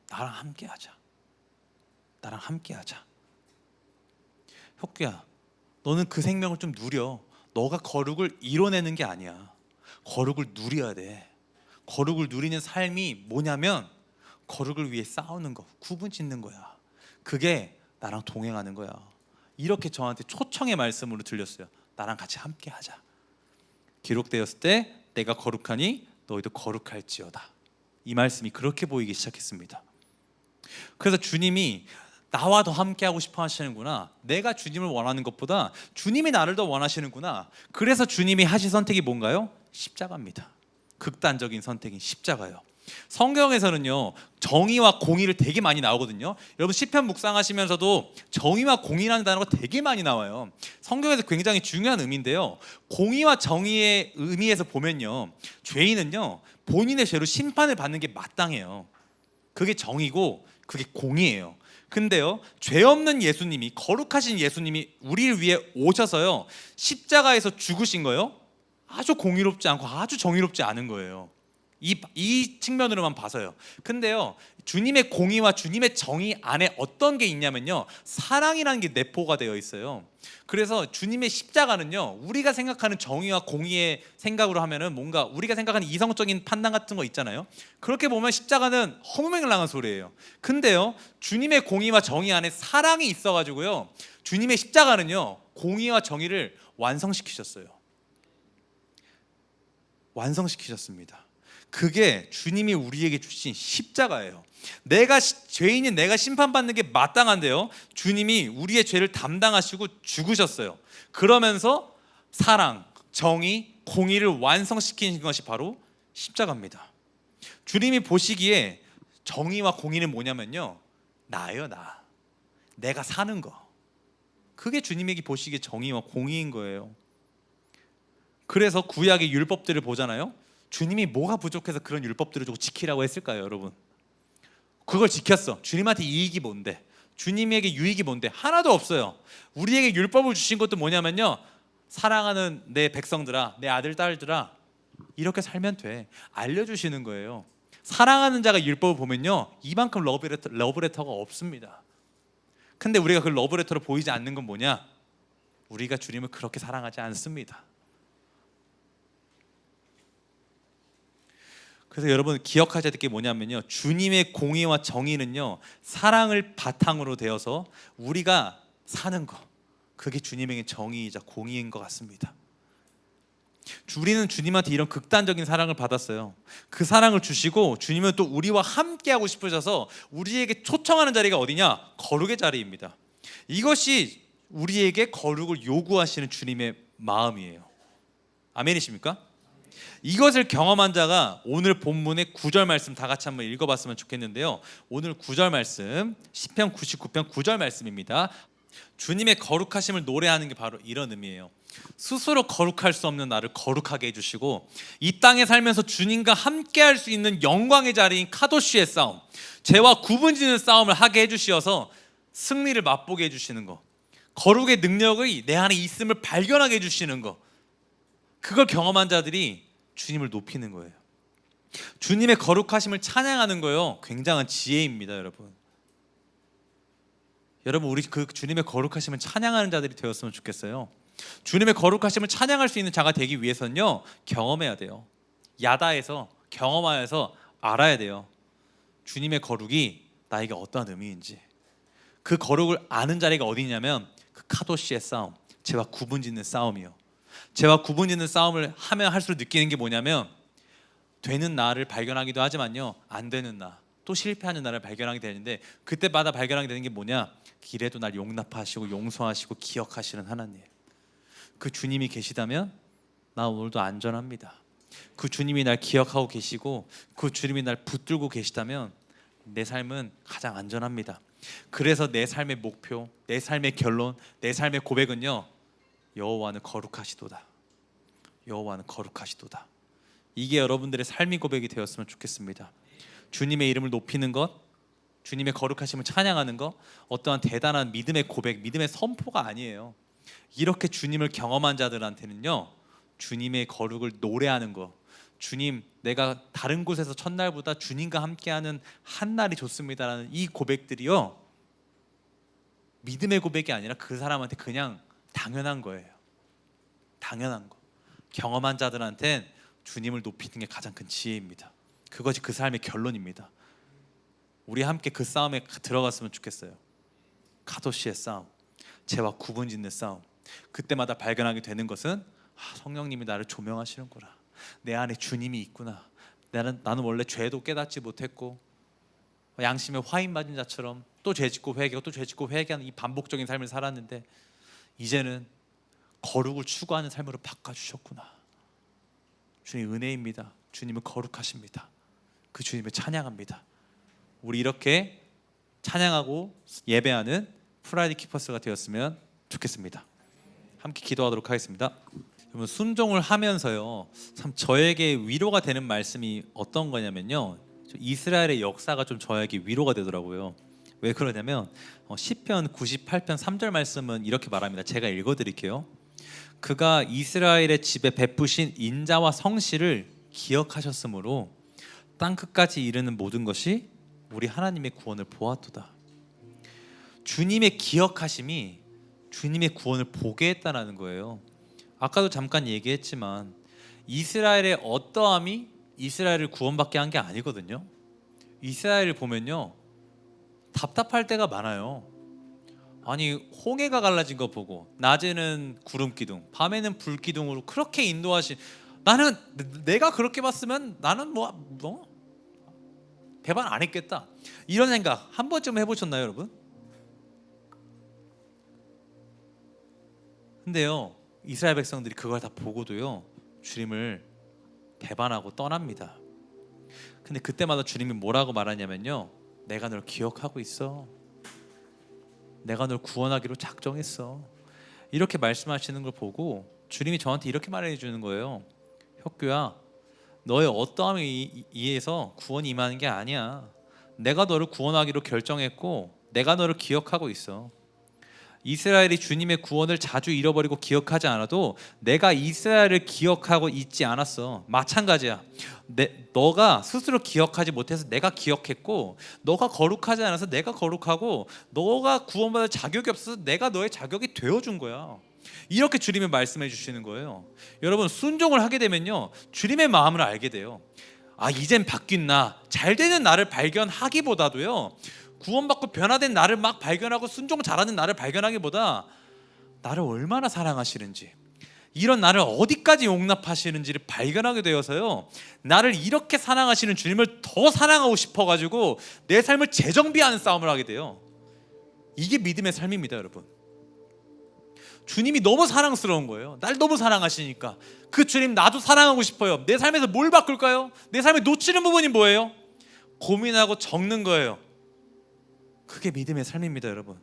[SPEAKER 1] 나랑 함께 하자. 나랑 함께 하자. 혁규야, 너는 그 생명을 좀 누려. 너가 거룩을 이뤄내는 게 아니야. 거룩을 누려야 돼. 거룩을 누리는 삶이 뭐냐면 거룩을 위해 싸우는 거, 구분 짓는 거야. 그게 나랑 동행하는 거야. 이렇게 저한테 초청의 말씀으로 들렸어요. 나랑 같이 함께 하자. 기록되었을 때 내가 거룩하니 너희도 거룩할지어다. 이 말씀이 그렇게 보이기 시작했습니다. 그래서 주님이 나와 더 함께하고 싶어 하시는구나. 내가 주님을 원하는 것보다 주님이 나를 더 원하시는구나. 그래서 주님이 하신 선택이 뭔가요? 십자가입니다. 극단적인 선택인 십자가요. 성경에서는요, 정의와 공의를 되게 많이 나오거든요. 여러분 시편 묵상하시면서도 정의와 공의라는 단어가 되게 많이 나와요. 성경에서 굉장히 중요한 의미인데요, 공의와 정의의 의미에서 보면요, 죄인은요 본인의 죄로 심판을 받는 게 마땅해요. 그게 정의고 그게 공의예요. 근데요, 죄 없는 예수님이, 거룩하신 예수님이 우리를 위해 오셔서요 십자가에서 죽으신 거요 아주 공의롭지 않고 아주 정의롭지 않은 거예요. 이 측면으로만 봐서요. 근데요, 주님의 공의와 주님의 정의 안에 어떤 게 있냐면요, 사랑이라는 게 내포가 되어 있어요. 그래서 주님의 십자가는요, 우리가 생각하는 정의와 공의의 생각으로 하면은 뭔가 우리가 생각하는 이성적인 판단 같은 거 있잖아요. 그렇게 보면 십자가는 허무맹랑한 소리예요. 근데요, 주님의 공의와 정의 안에 사랑이 있어가지고요, 주님의 십자가는요 공의와 정의를 완성시키셨어요. 완성시키셨습니다. 그게 주님이 우리에게 주신 십자가예요. 내가 죄인인 내가 심판받는 게 마땅한데요, 주님이 우리의 죄를 담당하시고 죽으셨어요. 그러면서 사랑, 정의, 공의를 완성시키는 것이 바로 십자가입니다. 주님이 보시기에 정의와 공의는 뭐냐면요, 나예요. 내가 사는 거. 그게 주님에게 보시기에 정의와 공의인 거예요. 그래서 구약의 율법들을 보잖아요. 주님이 뭐가 부족해서 그런 율법들을 좀 지키라고 했을까요, 여러분? 그걸 지켰어. 주님한테 이익이 뭔데? 주님에게 유익이 뭔데? 하나도 없어요. 우리에게 율법을 주신 것도 뭐냐면요, 사랑하는 내 백성들아, 내 아들 딸들아, 이렇게 살면 돼. 알려주시는 거예요. 사랑하는 자가 율법을 보면요, 이만큼 러브레터가 없습니다. 근데 우리가 그 러브레터로 보이지 않는 건 뭐냐? 우리가 주님을 그렇게 사랑하지 않습니다. 그래서 여러분 기억하셔야 될 게 뭐냐면요, 주님의 공의와 정의는요 사랑을 바탕으로 되어서 우리가 사는 거, 그게 주님에게 정의이자 공의인 것 같습니다. 우리는 주님한테 이런 극단적인 사랑을 받았어요. 그 사랑을 주시고 주님은 또 우리와 함께하고 싶으셔서 우리에게 초청하는 자리가 어디냐? 거룩의 자리입니다. 이것이 우리에게 거룩을 요구하시는 주님의 마음이에요. 아멘이십니까? 이것을 경험한 자가 오늘 본문의 9절 말씀 다 같이 한번 읽어봤으면 좋겠는데요, 오늘 9절 말씀, 시편 99편 9절 말씀입니다. 주님의 거룩하심을 노래하는 게 바로 이런 의미예요. 스스로 거룩할 수 없는 나를 거룩하게 해주시고 이 땅에 살면서 주님과 함께할 수 있는 영광의 자리인 카도시의 싸움, 죄와 구분짓는 싸움을 하게 해주시어서 승리를 맛보게 해주시는 거, 거룩의 능력이 내 안에 있음을 발견하게 해주시는 거, 그걸 경험한 자들이 주님을 높이는 거예요. 주님의 거룩하심을 찬양하는 거요, 굉장한 지혜입니다. 여러분 우리 그 주님의 거룩하심을 찬양하는 자들이 되었으면 좋겠어요. 주님의 거룩하심을 찬양할 수 있는 자가 되기 위해서는요, 경험해야 돼요. 야다해서 경험하여서 알아야 돼요. 주님의 거룩이 나에게 어떠한 의미인지. 그 거룩을 아는 자리가 어디냐면 그 카도시의 싸움, 죄와 구분짓는 싸움이요. 죄와 구분짓는 싸움을 하면 할수록 느끼는 게 뭐냐면, 되는 나를 발견하기도 하지만요, 안 되는 나, 또 실패하는 나를 발견하게 되는데, 그때마다 발견하게 되는 게 뭐냐? 길에도 날 용납하시고 용서하시고 기억하시는 하나님. 그 주님이 계시다면 나 오늘도 안전합니다. 그 주님이 날 기억하고 계시고 그 주님이 날 붙들고 계시다면 내 삶은 가장 안전합니다. 그래서 내 삶의 목표, 내 삶의 결론, 내 삶의 고백은요, 여호와는 거룩하시도다. 여호와는 거룩하시도다. 이게 여러분들의 삶의 고백이 되었으면 좋겠습니다. 주님의 이름을 높이는 것, 주님의 거룩하심을 찬양하는 거 어떠한 대단한 믿음의 고백, 믿음의 선포가 아니에요. 이렇게 주님을 경험한 자들한테는요, 주님의 거룩을 노래하는 거, 주님 내가 다른 곳에서 첫날보다 주님과 함께하는 한 날이 좋습니다라는 이 고백들이요, 믿음의 고백이 아니라 그 사람한테 그냥 당연한 거예요. 당연한 거. 경험한 자들한텐 주님을 높이는 게 가장 큰 지혜입니다. 그것이 그 삶의 결론입니다. 우리 함께 그 싸움에 들어갔으면 좋겠어요. 카도시의 싸움, 죄와 구분짓는 싸움. 그때마다 발견하게 되는 것은 성령님이 나를 조명하시는구나, 내 안에 주님이 있구나, 나는 원래 죄도 깨닫지 못했고 양심에 화인 맞은 자처럼 또 죄짓고 회개하고 또 죄짓고 회개하는 이 반복적인 삶을 살았는데 이제는 거룩을 추구하는 삶으로 바꿔주셨구나. 주님 은혜입니다. 주님은 거룩하십니다. 그 주님을 찬양합니다. 우리 이렇게 찬양하고 예배하는 프라이드 키퍼스가 되었으면 좋겠습니다. 함께 기도하도록 하겠습니다. 여러분, 순종을 하면서요, 참 저에게 위로가 되는 말씀이 어떤 거냐면요, 이스라엘의 역사가 좀 저에게 위로가 되더라고요. 왜 그러냐면 시편 98편 3절 말씀은 이렇게 말합니다. 제가 읽어드릴게요. 그가 이스라엘의 집에 베푸신 인자와 성실을 기억하셨으므로 땅끝까지 이르는 모든 것이 우리 하나님의 구원을 보았도다. 주님의 기억하심이 주님의 구원을 보게 했다는 거예요. 아까도 잠깐 얘기했지만 이스라엘의 어떠함이 이스라엘을 구원받게 한 게 아니거든요. 이스라엘을 보면요, 답답할 때가 많아요. 아니, 홍해가 갈라진 거 보고 낮에는 구름 기둥, 밤에는 불 기둥으로 그렇게 인도하신, 나는 내가 그렇게 봤으면 나는 뭐 배반 안 했겠다, 이런 생각 한 번쯤 해보셨나요, 여러분? 근데요, 이스라엘 백성들이 그걸 다 보고도요, 주님을 배반하고 떠납니다. 근데 그때마다 주님이 뭐라고 말하냐면요, 내가 널 기억하고 있어, 내가 널 구원하기로 작정했어, 이렇게 말씀하시는 걸 보고 주님이 저한테 이렇게 말해 주는 거예요. 혁규야, 너의 어떠함에 의해서 구원이 임하는 게 아니야. 내가 너를 구원하기로 결정했고 내가 너를 기억하고 있어. 이스라엘이 주님의 구원을 자주 잃어버리고 기억하지 않아도 내가 이스라엘을 기억하고 있지 않았어. 마찬가지야. 너가 스스로 기억하지 못해서 내가 기억했고, 너가 거룩하지 않아서 내가 거룩하고, 너가 구원받을 자격이 없어서 내가 너의 자격이 되어준 거야. 이렇게 주님이 말씀해 주시는 거예요. 여러분, 순종을 하게 되면요, 주님의 마음을 알게 돼요. 이젠 바뀐 나, 잘 되는 나를 발견하기보다도요, 구원받고 변화된 나를 막 발견하고 순종 잘하는 나를 발견하기보다 나를 얼마나 사랑하시는지, 이런 나를 어디까지 용납하시는지를 발견하게 되어서요, 나를 이렇게 사랑하시는 주님을 더 사랑하고 싶어가지고 내 삶을 재정비하는 싸움을 하게 돼요. 이게 믿음의 삶입니다, 여러분. 주님이 너무 사랑스러운 거예요. 날 너무 사랑하시니까 그 주님 나도 사랑하고 싶어요. 내 삶에서 뭘 바꿀까요? 내 삶에 놓치는 부분이 뭐예요? 고민하고 적는 거예요. 그게 믿음의 삶입니다, 여러분.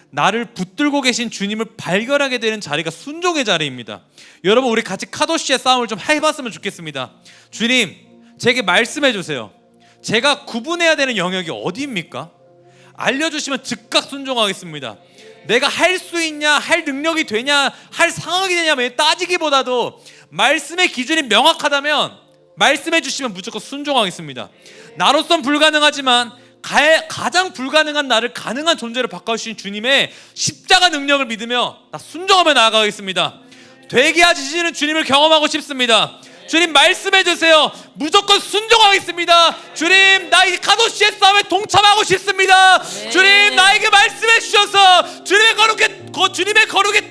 [SPEAKER 1] 나를 붙들고 계신 주님을 발견하게 되는 자리가 순종의 자리입니다. 여러분, 우리 같이 카도시의 싸움을 좀 해봤으면 좋겠습니다. 주님, 제게 말씀해 주세요. 제가 구분해야 되는 영역이 어디입니까? 알려주시면 즉각 순종하겠습니다. 내가 할 수 있냐, 할 능력이 되냐, 할 상황이 되냐 따지기보다도 말씀의 기준이 명확하다면 말씀해 주시면 무조건 순종하겠습니다. 나로선 불가능하지만 가장 불가능한 나를 가능한 존재로 바꿔주신 주님의 십자가 능력을 믿으며 나 순종하며 나아가겠습니다. 되게 하시는 주님을 경험하고 싶습니다. 주님 말씀해 주세요. 무조건 순종하겠습니다. 주님, 나 이 카도시의 싸움에 동참하고 싶습니다. 네. 주님, 나에게 말씀해 주셔서 주님의 거룩에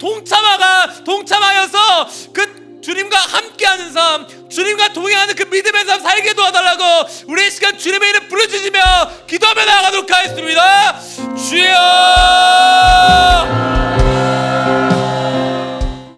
[SPEAKER 1] 동참하여서 그 주님과 함께하는 삶, 주님과 동행하는 그 믿음의 삶 살게 도와달라고 우리 이 시간 주님의 이름 부르짖으며 기도하며 나아가도록 하겠습니다. 주여.